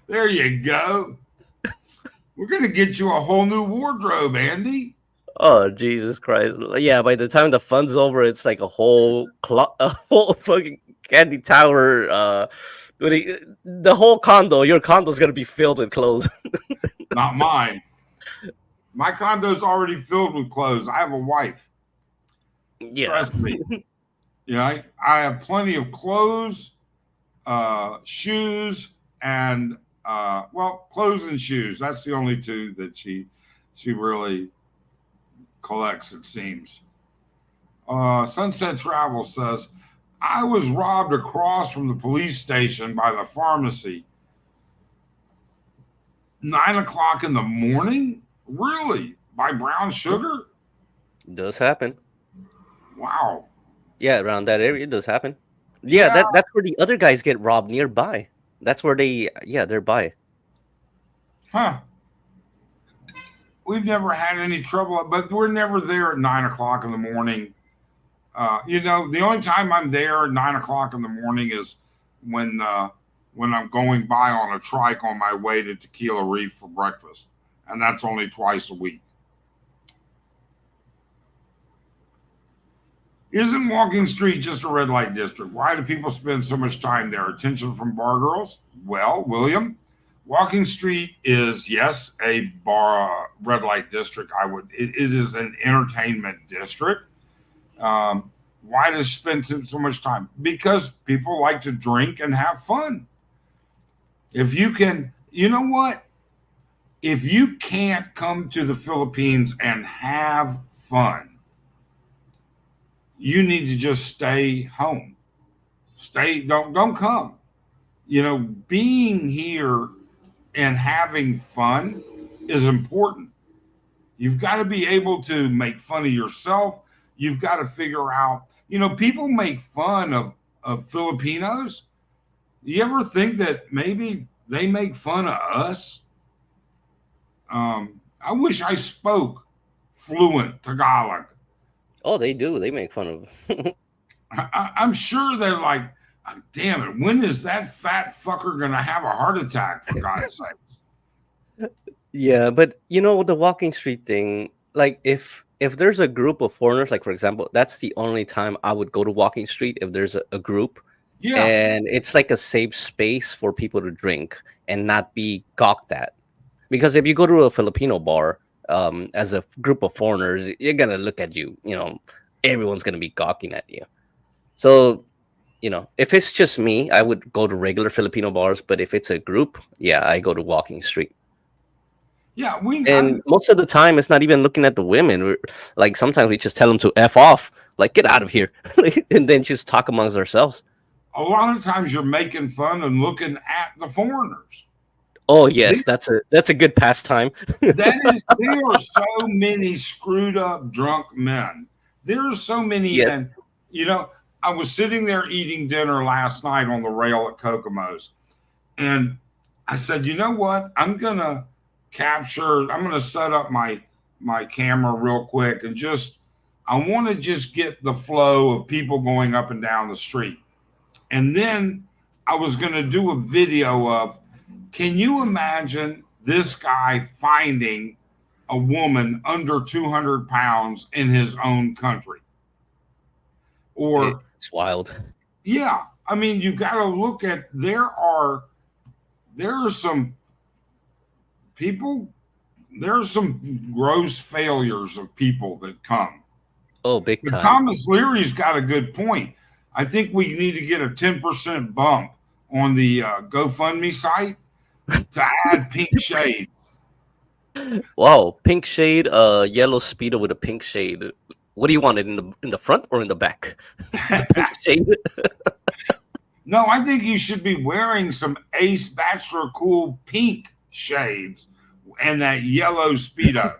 S1: There you go. We're going to get you a whole new wardrobe, Andy.
S2: Oh, Jesus Christ. Yeah, by the time the fun's over, it's like a whole fucking candy tower. The whole condo, your condo's going to be filled with clothes.
S1: Not mine. My condo's already filled with clothes. I have a wife.
S2: Yeah.
S1: Trust me. You know, I have plenty of clothes, shoes, and clothes and shoes. That's the only two that she really collects, it seems. Sunset Travel says, I was robbed across from the police station by the pharmacy. 9:00 in the morning? Really? By brown sugar?
S2: It does happen.
S1: Wow.
S2: Yeah, around that area, it does happen. Yeah, that's where the other guys get robbed nearby. That's where they're by.
S1: Huh. We've never had any trouble, but we're never there at 9:00 in the morning. The only time I'm there at 9:00 in the morning is when I'm going by on a trike on my way to Tequila Reef for breakfast. And that's only twice a week. Isn't Walking Street just a red light district? Why do people spend so much time there? Attention from bar girls? Well, William, Walking Street is, yes, a red light district. It is an entertainment district. Why does spend so much time? Because people like to drink and have fun. If you can, you know what? If you can't come to the Philippines and have fun, you need to just stay home. Don't come. Being here and having fun is important. You've got to be able to make fun of yourself. You've got to figure out, people make fun of Filipinos. You ever think that maybe they make fun of us? I wish I spoke fluent Tagalog.
S2: Oh, they do. They make fun of.
S1: I'm sure they're like, damn it, when is that fat fucker going to have a heart attack, for God's sake?
S2: Yeah, but the Walking Street thing, like if there's a group of foreigners, like for example, that's the only time I would go to Walking Street if there's a group.
S1: Yeah.
S2: And it's like a safe space for people to drink and not be gawked at. Because if you go to a Filipino bar, as a group of foreigners, you're gonna look at you. Everyone's gonna be gawking at you. So, if it's just me, I would go to regular Filipino bars. But if it's a group, yeah, I go to Walking Street.
S1: Yeah,
S2: most of the time, it's not even looking at the women. Like sometimes we just tell them to F off, like get out of here, and then just talk amongst ourselves.
S1: A lot of times you're making fun and looking at the foreigners.
S2: Oh yes, that's a good pastime.
S1: There are so many screwed up drunk men. There are so many.
S2: Yes.
S1: And I was sitting there eating dinner last night on the rail at Kokomo's, and I said, you know what? I'm gonna set up my camera real quick and I want to just get the flow of people going up and down the street. And then I was going to do a video of, can you imagine this guy finding a woman under 200 pounds in his own country. Or,
S2: It's wild.
S1: yeah, I mean, you got to look at there are some people, there are some gross failures of people that come.
S2: Oh, big
S1: But
S2: time.
S1: Thomas Leary's got a good point. I think we need to get a 10% bump on the GoFundMe site to add pink shade.
S2: Wow, pink shade, yellow speedo with a pink shade. What do you want it in the front or in the back? The pink shade.
S1: No, I think you should be wearing some Ace Bachelor Cool pink shades and that yellow speedo.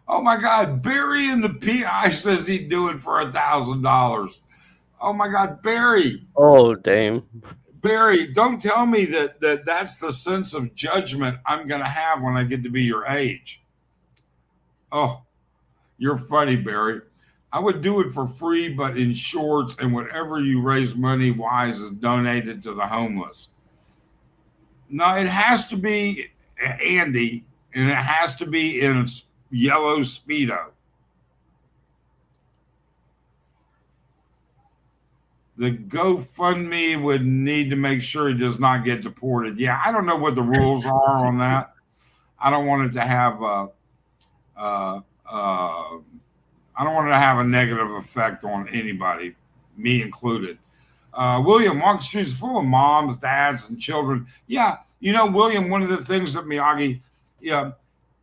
S1: Oh my God, Barry in the PI says he'd do it for $1,000. Oh my God, Barry.
S2: Oh, damn.
S1: Barry, don't tell me that's the sense of judgment I'm going to have when I get to be your age. Oh, you're funny, Barry. I would do it for free, but in shorts, and whatever you raise money wise is donated to the homeless. No, it has to be Andy, and it has to be in yellow speedo. The GoFundMe would need to make sure he does not get deported. Yeah, I don't know what the rules are on that. I don't want it to have I don't want it to have a negative effect on anybody, me included. William, Walk Street is full of moms, dads, and children. Yeah, William, one of the things that Miyagi, yeah,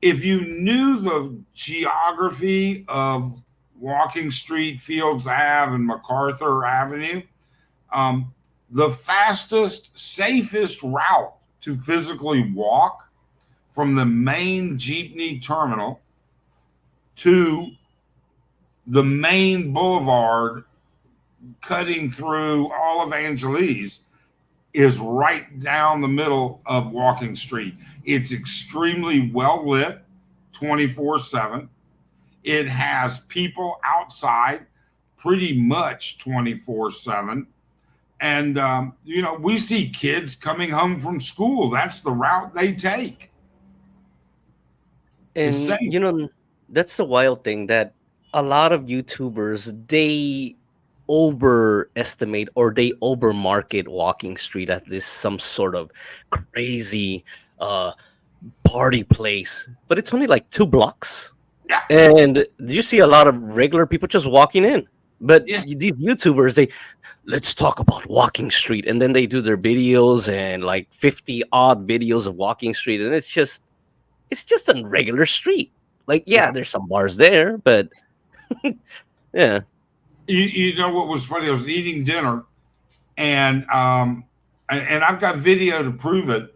S1: if you knew the geography of Walking Street, Fields Ave, and MacArthur Avenue, the fastest, safest route to physically walk from the main jeepney terminal to the main boulevard cutting through all of Angeles is right down the middle of Walking Street. It's extremely well lit 24/7. It has people outside pretty much 24/7. And, we see kids coming home from school. That's the route they take. It's
S2: And
S1: safe.
S2: that's the wild thing that a lot of YouTubers, they overestimate or they overmarket Walking Street as this some sort of crazy uh party place, but it's only like 2 blocks,
S1: Yeah.
S2: and you see a lot of regular people just walking in. But
S1: Yes.
S2: these YouTubers, let's talk about Walking Street, and then they do their videos and like 50 odd videos of Walking Street, and it's just a regular street. Like, yeah, there's some bars there, but yeah.
S1: You know what was funny? I was eating dinner, and I've got video to prove it.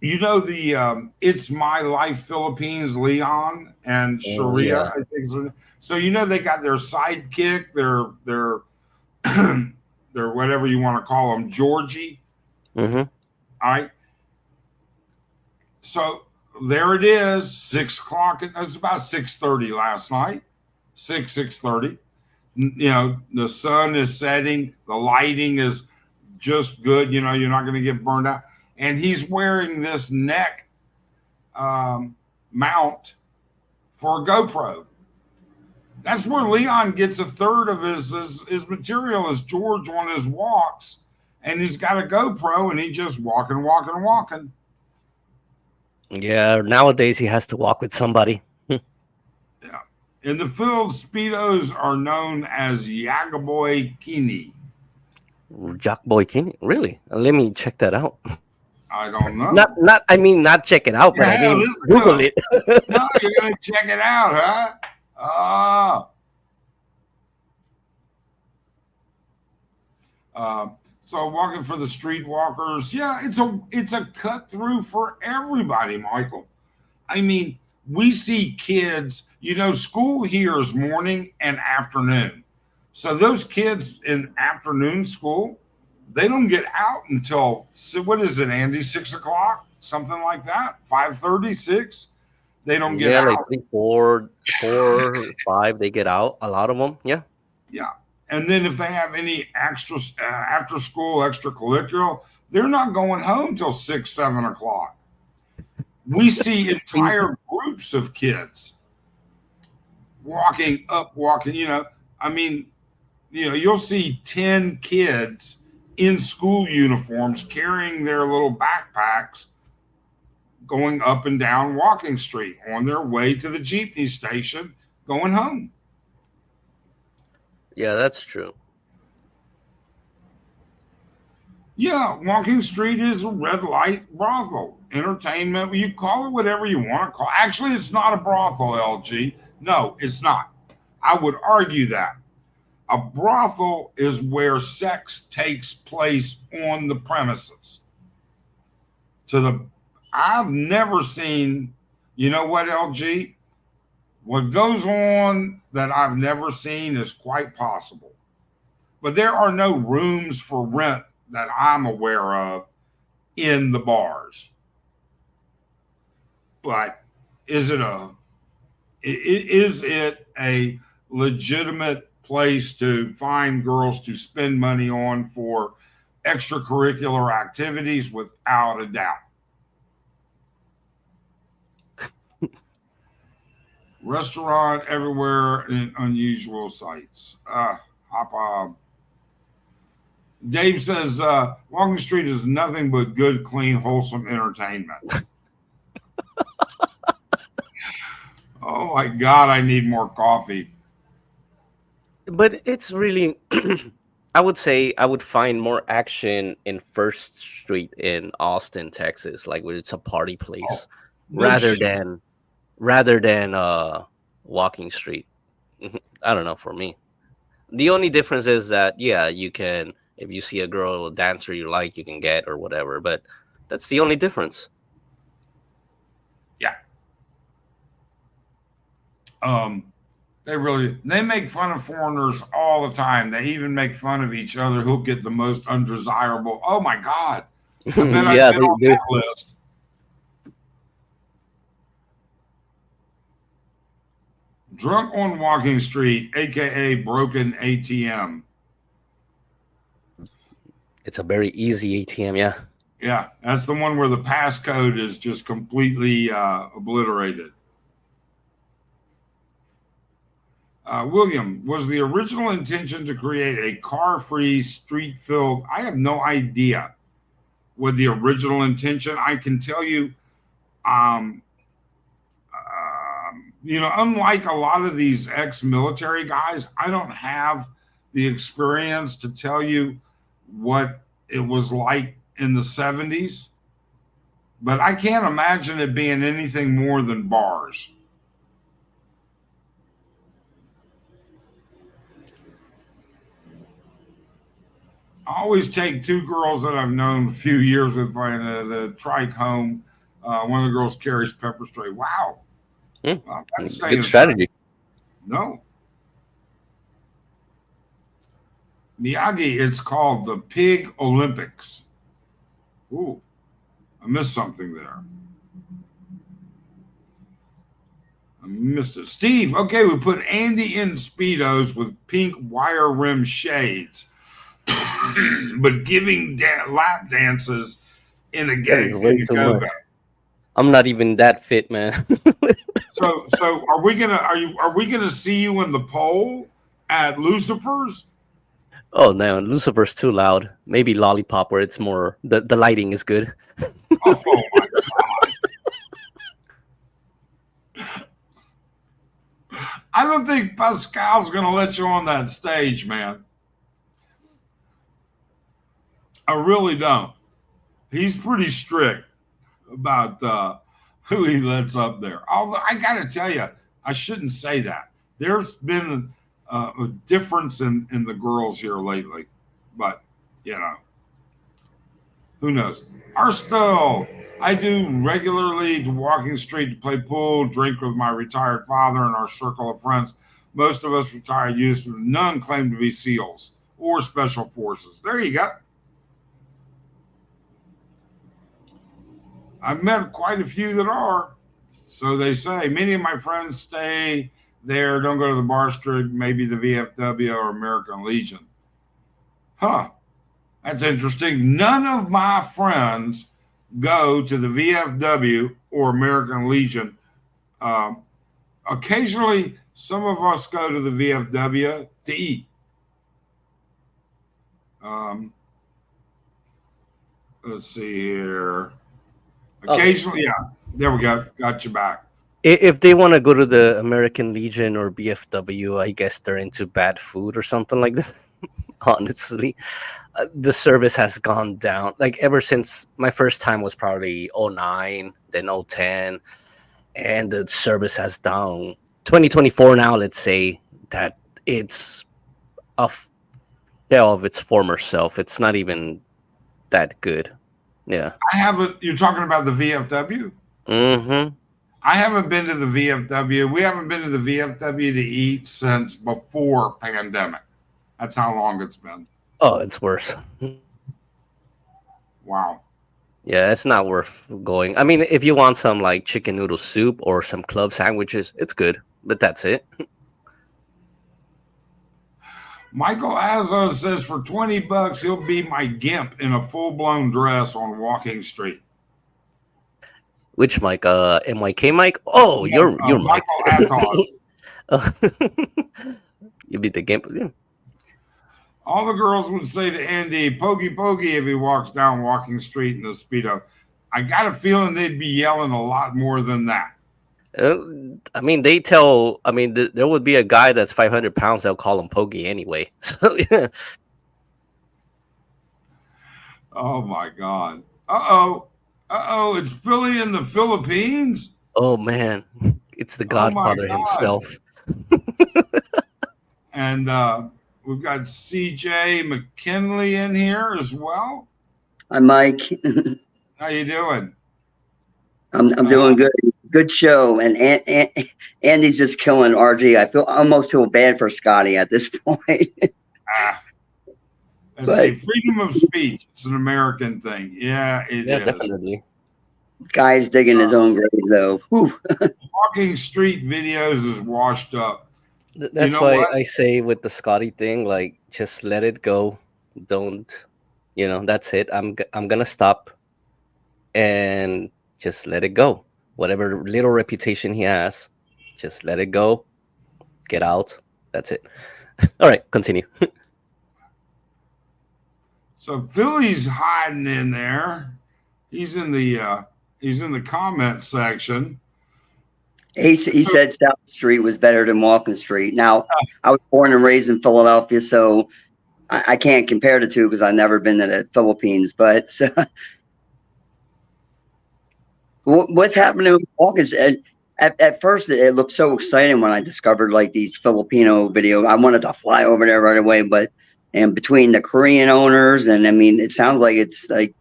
S1: The It's My Life Philippines, Leon and Sharia,
S2: Yeah.
S1: I think. So they got their sidekick, their their whatever you want to call them, Georgie.
S2: Mm-hmm.
S1: All right. So there it is, 6 o'clock. It was about 6:30 last night. 6:30. The sun is setting, the lighting is just good. You're not going to get burned out. And he's wearing this neck mount for a GoPro. That's where Leon gets a third of his material as George on his walks, and he's got a GoPro, and he just walking.
S2: Yeah, nowadays he has to walk with somebody.
S1: Yeah. In the field, Speedos are known as Yagaboy Kini.
S2: Jack Boy King, really? Let me check that out.
S1: I don't know.
S2: Not check it out, but I mean Google it.
S1: No, you're gonna check it out, huh? So walking for the streetwalkers, yeah, it's a cut through for everybody, Michael. I mean, we see kids, school here is morning and afternoon. So those kids in afternoon school, they don't get out until, what is it, Andy, 6 o'clock? Something like that, 5:30, 6. They don't get out.
S2: Like 3, 4, 5, they get out, a lot of them, yeah.
S1: Yeah. And then if they have any extra after school extracurricular, they're not going home till 6, 7 o'clock. We see entire groups of kids walking up, walking, I mean, you'll see 10 kids in school uniforms carrying their little backpacks going up and down Walking Street on their way to the jeepney station going home.
S2: Yeah, that's true.
S1: Yeah, Walking Street is a red light brothel, entertainment. You call it whatever you want to call it. Actually, it's not a brothel, LG. No, it's not. I would argue that. A brothel is where sex takes place on the premises. I've never seen, you know what, LG? What goes on that I've never seen is quite possible. But there are no rooms for rent that I'm aware of in the bars. But is it a legitimate place to find girls to spend money on for extracurricular activities? Without a doubt. Restaurant everywhere in unusual sights. Dave says Walking Street is nothing but good, clean, wholesome entertainment. Oh my God, I need more coffee.
S2: But it's really, I would say I would find more action in First Street in Austin, Texas, like where it's a party place, rather than Walking Street. I don't know, for me. The only difference is that, yeah, you can, if you see a girl, a dancer you like, you can get or whatever, but that's the only difference.
S1: Yeah. They make fun of foreigners all the time. They even make fun of each other. Who'll get the most undesirable? Oh my God. I bet I've been on that list. Drunk on Walking Street, aka broken ATM.
S2: It's a very easy ATM, yeah.
S1: Yeah, that's the one where the passcode is just completely obliterated. William, was the original intention to create a car-free, street-filled? I have no idea what the original intention. I can tell you, unlike a lot of these ex-military guys, I don't have the experience to tell you what it was like in the 70s, but I can't imagine it being anything more than bars. I always take two girls that I've known a few years with by the trike home. One of the girls carries pepper spray. Wow.
S2: That's good strategy.
S1: No. Miyagi, it's called the Pig Olympics. Ooh, I missed something there. I missed it. Steve, okay, we put Andy in Speedos with pink wire rim shades, but giving lap dances in a go-go.
S2: I'm not even that fit, man.
S1: So are we gonna see you in the pole at Lucifer's?
S2: Oh no, Lucifer's too loud. Maybe Lollipop, where it's more the lighting is good.
S1: Oh my God! I don't think Pascal's gonna let you on that stage, man. I really don't. He's pretty strict about who he lets up there. Although I gotta tell you, I shouldn't say that. There's been a difference in the girls here lately, but who knows? I do regularly to Walking Street to play pool, drink with my retired father and our circle of friends. Most of us retired youths, none claim to be SEALs or special forces. There you go. I've met quite a few that are. So they say. Many of my friends stay there, don't go to the bar strip, maybe the VFW or American Legion. Huh. That's interesting. None of my friends go to the VFW or American Legion. Um, Occasionally, some of us go to the VFW to eat. Um, let's see here.
S2: Okay.
S1: Occasionally, yeah. There we go. Got you back.
S2: If they want to go to the American Legion or BFW, I guess they're into bad food or something like that. Honestly, the service has gone down. Like ever since my first time was probably '09, then '10, and the service has down. 2024 now, let's say that it's a shell of its former self. It's not even that good. Yeah.
S1: I haven't. You're talking about the VFW?
S2: Mm-hmm.
S1: I haven't been to the VFW. We haven't been to the VFW to eat since before pandemic. That's how long it's been.
S2: Oh, it's worse.
S1: Wow.
S2: Yeah, it's not worth going. I mean, if you want some like chicken noodle soup or some club sandwiches, it's good, but that's it.
S1: Michael Azzo says for $20 he'll be my gimp in a full-blown dress on Walking Street.
S2: Which Mike? MYK Mike? Oh,
S1: No,
S2: you're Mike.
S1: Michael Atos.
S2: You beat the game. Yeah.
S1: All the girls would say to Andy, "Pokey, pokey," if he walks down Walking Street in a Speedo. I got a feeling they'd be yelling a lot more than that.
S2: I mean, they tell. I mean, there would be a guy that's 500 pounds. They'll call him Poggy anyway. So yeah.
S1: Oh my God. Uh-oh. Uh-oh. It's Philly in the Philippines.
S2: Oh man, it's the
S1: Oh my
S2: Godfather
S1: God.
S2: himself.
S1: And we've got CJ McKinley in here as well.
S3: Hi, Mike.
S1: How you doing?
S3: I'm doing good. Good show. And Andy's just killing RG. I almost feel bad for Scotty at this point.
S1: Let's see. Freedom of speech. It's an American thing. Yeah, it
S2: Yeah,
S1: is.
S2: definitely.
S3: Guy's digging his own grave, though. Whew.
S1: Walking Street videos is washed up.
S2: That's
S1: know
S2: why
S1: what?
S2: I say with the Scotty thing, like, just let it go. Don't, that's it. I'm gonna stop and just let it go. Whatever little reputation he has, just let it go. Get out. That's it. All right, continue.
S1: So Philly's hiding in there. He's in the comment section.
S3: He said South Street was better than Walking Street. Now, I was born and raised in Philadelphia, so I can't compare the two because I've never been to the Philippines. But what's happening with Walking Street? At first, it looked so exciting when I discovered like these Filipino videos. I wanted to fly over there right away, and between the Korean owners and I mean, it sounds like it's like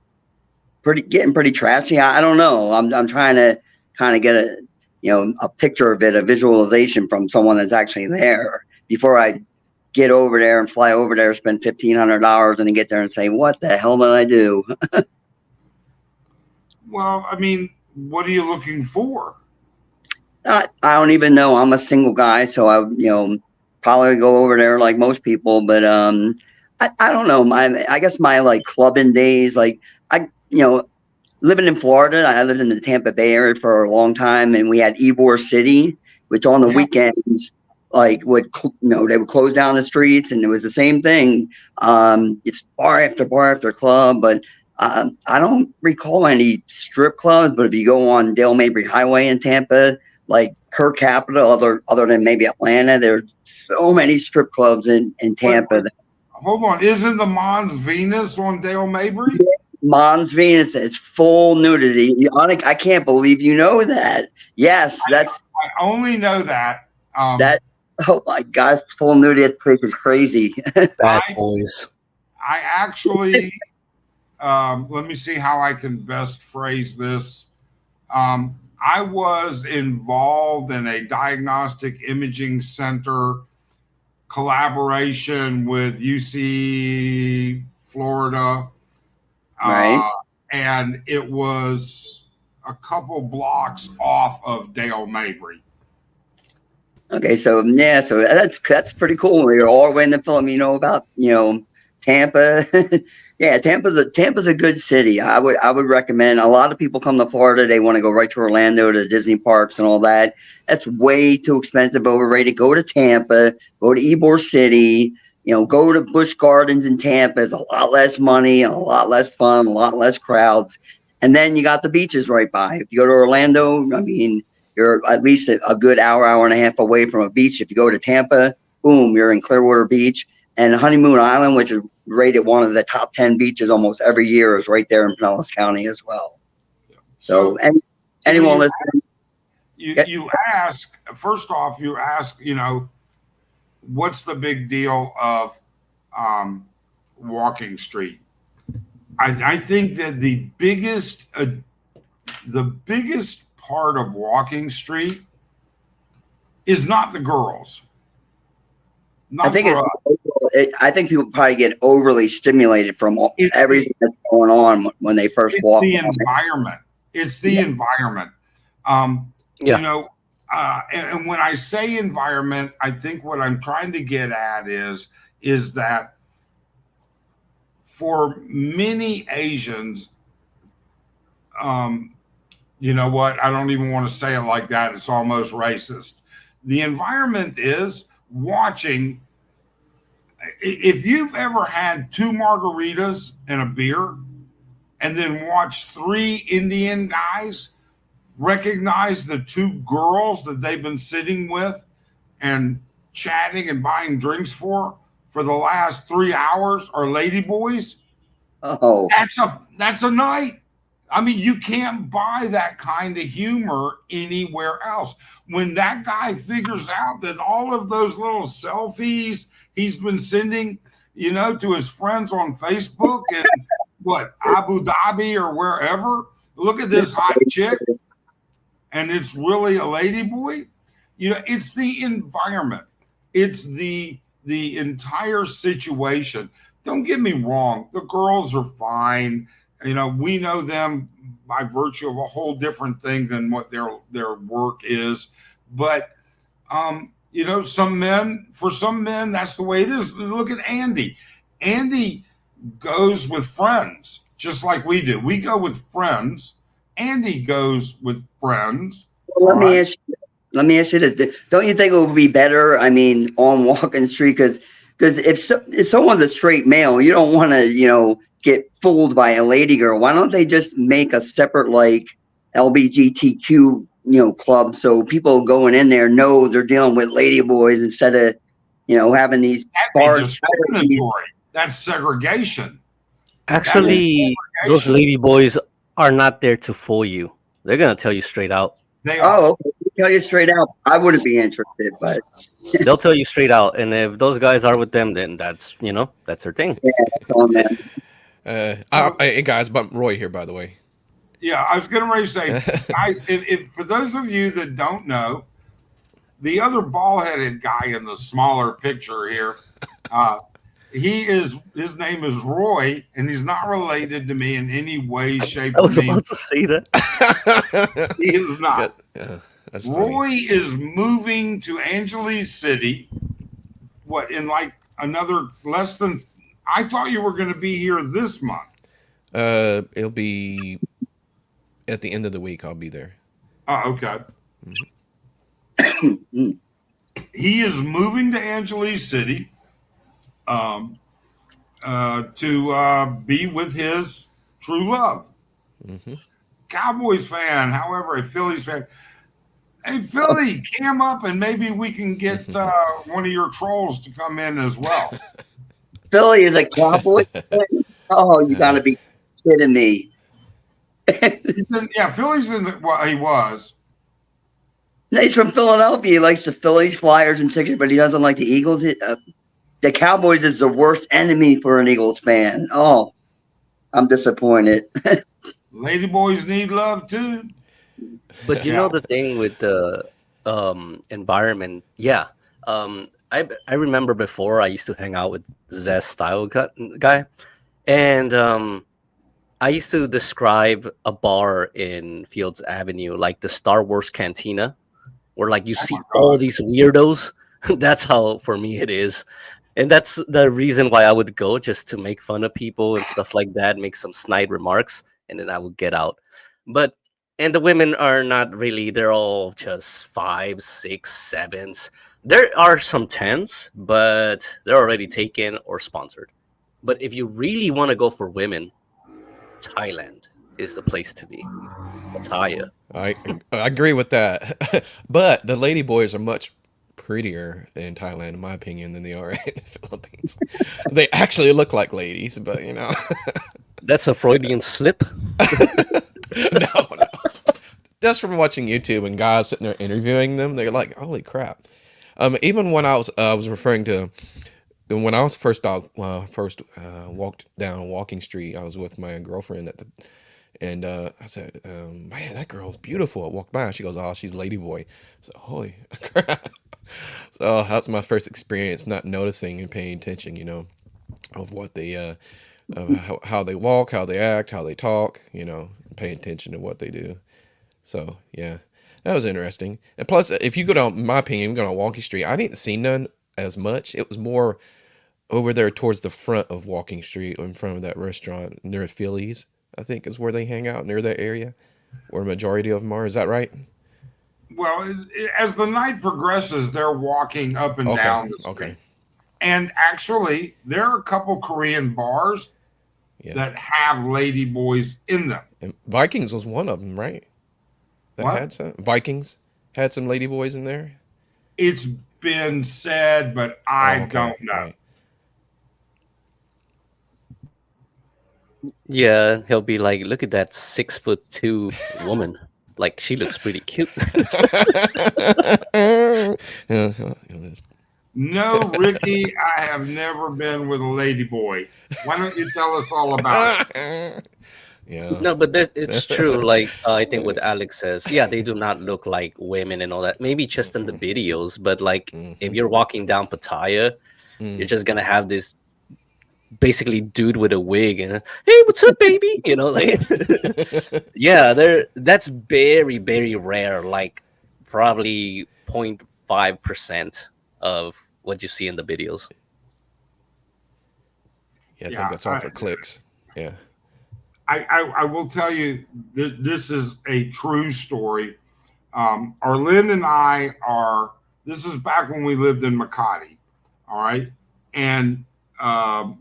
S3: getting pretty trashy. I don't know. I'm trying to kind of get a picture of it, a visualization from someone that's actually there before I get over there and fly over there, spend $1,500 and then get there and say, what the hell did I do?
S1: Well, I mean, what are you looking for?
S3: I don't even know. I'm a single guy, so I probably go over there like most people, but I don't know. I guess my like clubbing days, like living in Florida, I lived in the Tampa Bay area for a long time, and we had Ybor City, which on the weekends, like they would close down the streets, and it was the same thing. It's bar after club, but I don't recall any strip clubs. But if you go on Dale Mabry Highway in Tampa, like per capita, other than maybe Atlanta, there's so many strip clubs in Tampa.
S1: Wait. Hold on, isn't the Mons Venus on Dale Mabry?
S3: Mons Venus, it's full nudity. I can't believe you know that. Yes,
S1: I only know that.
S3: Oh my God, full nudity. That place is crazy.
S2: Bad boys.
S1: I actually, let me see how I can best phrase this. I was involved in a diagnostic imaging center collaboration with UC Florida.
S3: Right.
S1: And it was a couple blocks off of Dale Mabry.
S3: Okay, so that's pretty cool. You're all the way in the film. You know about Tampa. Yeah, Tampa's a good city. I would recommend. A lot of people come to Florida. They want to go right to Orlando to Disney parks and all that. That's way too expensive, overrated. Go to Tampa. Go to Ybor City. Go to Busch Gardens in Tampa. It's a lot less money, a lot less fun, a lot less crowds. And then you got the beaches right by. If you go to Orlando, I mean, you're at least a good hour and a half away from a beach. If you go to Tampa, boom, you're in Clearwater Beach. And Honeymoon Island, which is rated one of the top 10 beaches almost every year, is right there in Pinellas County as well. So anyone listening,
S1: you ask, first off, what's the big deal of Walking Street? I think that the biggest part of Walking Street is not the girls.
S3: I think people probably get overly stimulated from everything that's going on when they first walk.
S1: It's the environment. It's the environment. And when I say environment, I think what I'm trying to get at is that for many Asians, you know what? I don't even want to say it like that. It's almost racist. The environment is watching. If you've ever had 2 margaritas and a beer and then watched 3 Indian guys recognize the 2 girls that they've been sitting with and chatting and buying drinks for the last 3 hours are ladyboys, that's a night. I mean, you can't buy that kind of humor anywhere else. When that guy figures out that all of those little selfies he's been sending, to his friends on Facebook and Abu Dhabi or wherever, look at this hot chick, and it's really a ladyboy. It's the environment. It's the entire situation. Don't get me wrong. The girls are fine. We know them by virtue of a whole different thing than what their work is. But, some men, that's the way it is. Look at Andy. Andy goes with friends, just like we do. We go with friends. Andy goes with friends.
S3: Well, let me ask you this. Don't you think it would be better, on Walking Street? Because if someone's a straight male, you don't want to, get fooled by a lady girl. Why don't they just make a separate LGBTQ club, so people going in there know they're dealing with ladyboys instead of having these bars.
S1: That's segregation.
S2: Actually, those ladyboys are not there to fool you. They're gonna tell you straight out.
S1: They are.
S3: Okay. Tell you straight out. I wouldn't be interested, but
S2: they'll tell you straight out. And if those guys are with them, then that's their thing.
S3: Yeah, man.
S4: Hey guys, but Roy here, by the way.
S1: Yeah, I was getting ready to say, guys, if for those of you that don't know, the other bald-headed guy in the smaller picture here, his name is Roy, and he's not related to me in any way, shape,
S2: I was
S1: or form.
S2: about to say that.
S1: He is not.
S4: Yeah, that's
S1: Roy
S4: funny.
S1: is moving to Angeles City. In another less than? I thought you were going to be here this month.
S4: It'll be at the end of the week. I'll be there.
S1: Oh, okay. He is moving to Angeles City to be with his true love.
S4: Mm-hmm.
S1: Cowboys fan, however, a Phillies fan. Hey, Philly, cam up and maybe we can get one of your trolls to come in as well.
S3: Philly is a Cowboy fan? Oh, you got to be kidding me.
S1: Philly's in he was.
S3: He's from Philadelphia. He likes the Phillies, Flyers, and Sixers, but he doesn't like the Eagles. The Cowboys is the worst enemy for an Eagles fan. Oh, I'm disappointed.
S1: Ladyboys need love too.
S2: But you know the thing with the environment, I remember before I used to hang out with Zest Style guy, and I used to describe a bar in Fields Avenue like the Star Wars Cantina, where you see all these weirdos. That's how for me it is. And that's the reason why I would go, just to make fun of people and stuff like that, make some snide remarks, and then I would get out. But and the women are not really; they're all just fives, six, sevens. There are some tens, but they're already taken or sponsored. But if you really want to go for women, Thailand is the place to be. Pattaya.
S4: I I agree with that. But the lady boys are much prettier in Thailand, in my opinion, than they are in the Philippines. They actually look like ladies, but you know.
S2: That's a Freudian slip.
S4: No, no. Just from watching YouTube and guys sitting there interviewing them, they're like, "Holy crap!" Even when I was referring to when I was first walked down Walking Street, I was with my girlfriend at the, and I said, "Man, that girl's beautiful." I walked by, and she goes, "Oh, she's Ladyboy." So holy crap! So that's my first experience not noticing and paying attention, of what they of how they walk, how they act, how they talk, paying attention to what they do. So yeah, that was interesting. And plus, if you go down, in my opinion, go down Walking Street, I didn't see none as much. It was more over there towards the front of Walking Street, in front of that restaurant near Phillies. I think is where they hang out near that area, where a majority of them are. Is that right?
S1: Well, as the night progresses, they're walking up and
S4: Okay.
S1: down the
S4: Okay.
S1: street. And actually, there are a couple Korean bars
S4: Yeah.
S1: that have lady boys in them.
S4: And Vikings was one of them, right? That
S1: What?
S4: had some Vikings had some ladyboys in there.
S1: It's been said, but
S4: Oh,
S1: I
S4: okay.
S1: don't know.
S4: Right.
S2: Yeah, he'll be like, "Look at that 6'2" woman. Like, she looks pretty cute."
S1: No, Ricky, I have never been with a lady boy. Why don't you tell us all about it?
S4: Yeah.
S2: No, but it's true. Like, I think what Alex says, yeah, they do not look like women and all that. Maybe just in the videos, but like, if
S4: Mhm.
S2: you're walking down Pattaya, you're
S4: Mm.
S2: just gonna have this basically dude with a wig and, "Hey, what's up, baby?" Like, yeah, that's very, very rare. Like, probably 0.5% of what you see in the videos.
S4: Yeah, I think
S1: Yeah,
S4: that's all for clicks. Yeah.
S1: I will tell you that this is a true story. Arlen and I are, this is back when we lived in Makati. All right. And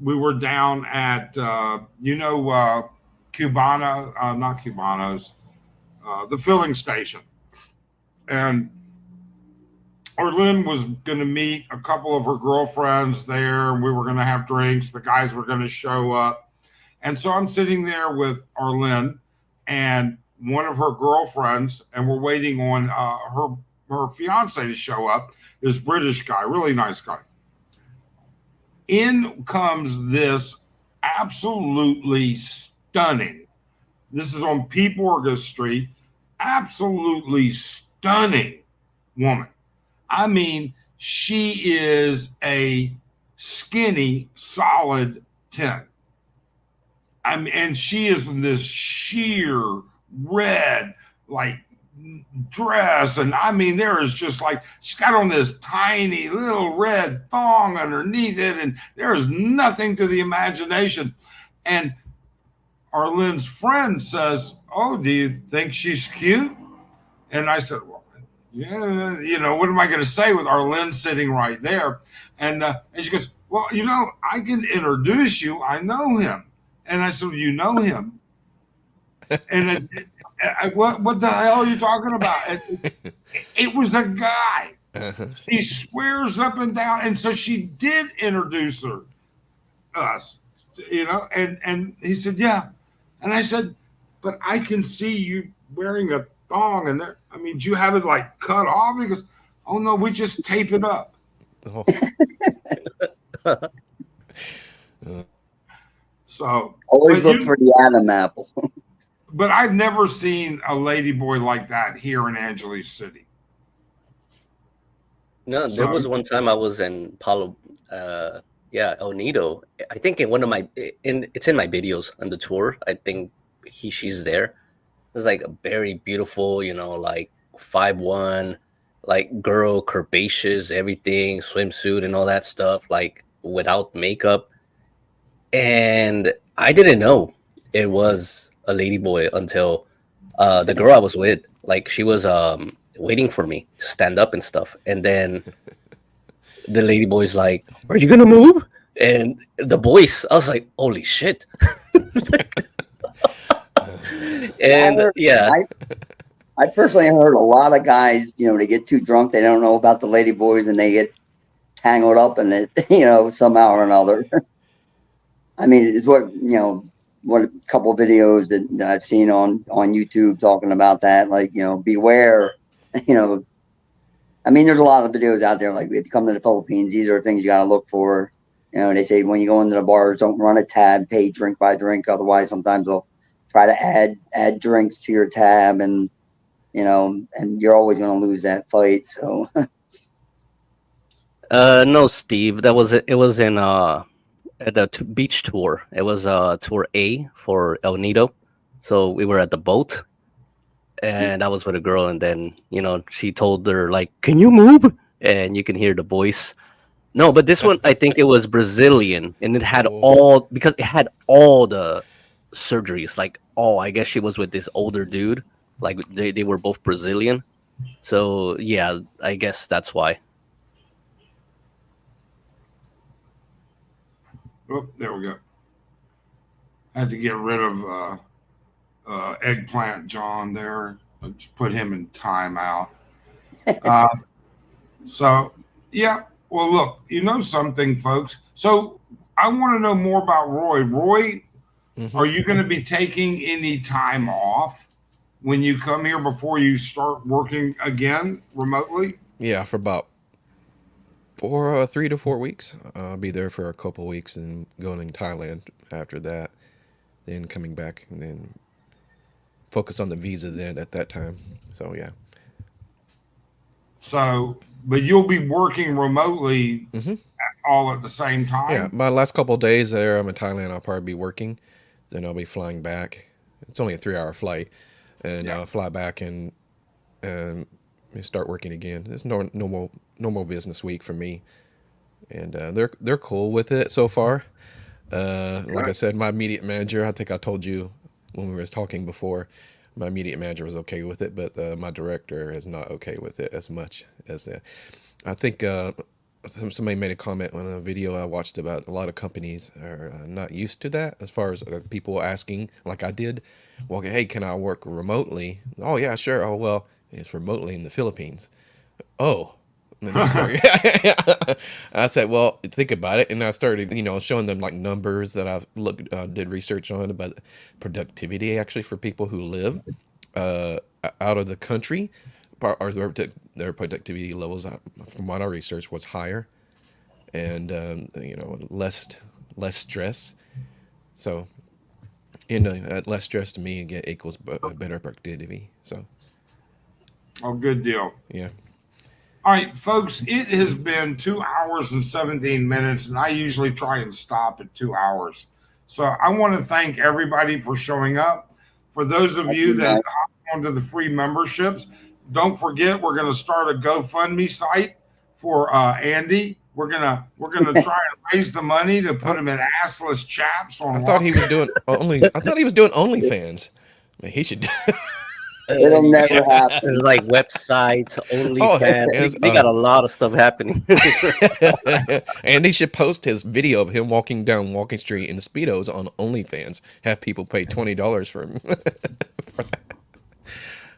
S1: we were down at, Cubana, not Cubanos, the filling station. And Arlen was going to meet a couple of her girlfriends there, and we were going to have drinks. The guys were going to show up. And so I'm sitting there with Arlen and one of her girlfriends, and we're waiting on her fiance to show up. This British guy, really nice guy. In comes this absolutely stunning. This is on Peeborga Street. Absolutely stunning woman. I mean, she is a skinny, solid 10. And she is in this sheer red, like, dress. And I mean, there is just like, she's got on this tiny little red thong underneath it. And there is nothing to the imagination. And Arlen's friend says, "Oh, do you think she's cute?" And I said, "Well, yeah, what am I going to say with Arlen sitting right there?" And she goes, "Well, I can introduce you. I know him." And I said, "You know him?" And what the hell are you talking about? It was a guy.
S4: Uh-huh.
S1: She swears up and down. And so she did introduce us, and he said, "Yeah." And I said, "But I can see you wearing a thong." And I mean, do you have it like cut off? He goes, "Oh, no, we just tape it up."
S4: Oh.
S1: So
S3: Always
S1: but
S3: look
S1: you-
S3: for the Adam apple.
S1: but I've never seen a ladyboy like that here in Angeles City.
S2: No, there was one time I was in Palo, El Nido. I think in one of my, it's in my videos on the tour. I think she's there. It's like a very beautiful, like 5'1", like girl, curvaceous, everything, swimsuit and all that stuff. Like, without makeup, and I didn't know it was a ladyboy until the girl I was with, like, she was waiting for me to stand up and stuff, and then the ladyboy's like, "Are you gonna move?" And the voice, I was like, "Holy shit!" And yeah,
S3: I personally heard a lot of guys, they get too drunk, they don't know about the lady boys, and they get tangled up in it, somehow or another. I mean, it's what a couple of videos that I've seen on YouTube talking about that, like, beware, I mean, there's a lot of videos out there, like, if you come to the Philippines, these are things you got to look for. They say when you go into the bars, don't run a tab, pay drink by drink. Otherwise, sometimes they'll try to add drinks to your tab, and and you're always going to lose that fight. So,
S2: no, Steve, that was it. It was in at the beach tour. It was tour A for El Nido, so we were at the boat, and I was with a girl, and then she told her, like, "Can you move?" And you can hear the voice. No, but this one, I think it was Brazilian, and it had because it had all the surgeries, like, I guess she was with this older dude, like they were both Brazilian, so yeah, I guess that's why.
S1: Oh, there we go. Had to get rid of Eggplant John there. I just put him in timeout. So, yeah. Well, look, something, folks. So I want to know more about Roy. Roy, are you going to be taking any time off when you come here before you start working again remotely?
S4: Yeah, for about 3 to 4 weeks. I'll be there for a couple weeks and going to Thailand after that. Then coming back and then focus on the visa then at that time. So, yeah.
S1: So, but you'll be working remotely all at the same time?
S4: Yeah, my last couple of days there, I'm in Thailand. I'll probably be working. Then I'll be flying back. It's only a 3-hour flight. And I'll fly back and start working again. It's normal business week for me. And they're cool with it so far. Like I said, my immediate manager, I think I told you when we were talking before, my immediate manager was okay with it, but my director is not okay with it as much as I think somebody made a comment on a video I watched about a lot of companies are not used to that, as far as people asking, like I did, well, hey, can I work remotely? Oh, yeah, sure. Oh, well, it's remotely in the Philippines. Oh. And then I said, well, think about it. And I started, showing them like numbers that I've did research on about productivity actually for people who live out of the country, or their productivity levels, from what I researched, was higher, and less stress. So, less stress to me again equals better productivity. So,
S1: good deal.
S4: Yeah.
S1: All right, folks, it has been 2 hours and 17 minutes, and I usually try and stop at 2 hours. So I want to thank everybody for showing up. For those of you that hop onto the free memberships, don't forget we're going to start a GoFundMe site for Andy. We're gonna try and raise the money to put him in assless chaps on.
S4: I thought he was doing OnlyFans. I mean, he should.
S3: It'll never happen.
S2: There's like websites, OnlyFans. They got a lot of stuff happening.
S4: And they should post his video of him walking down Walking Street in Speedos on OnlyFans. Have people pay $20 for him.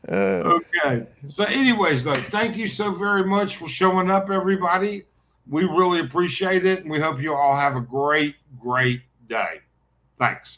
S1: Okay. So, anyways, though, thank you so very much for showing up, everybody. We really appreciate it, and we hope you all have a great, great day. Thanks.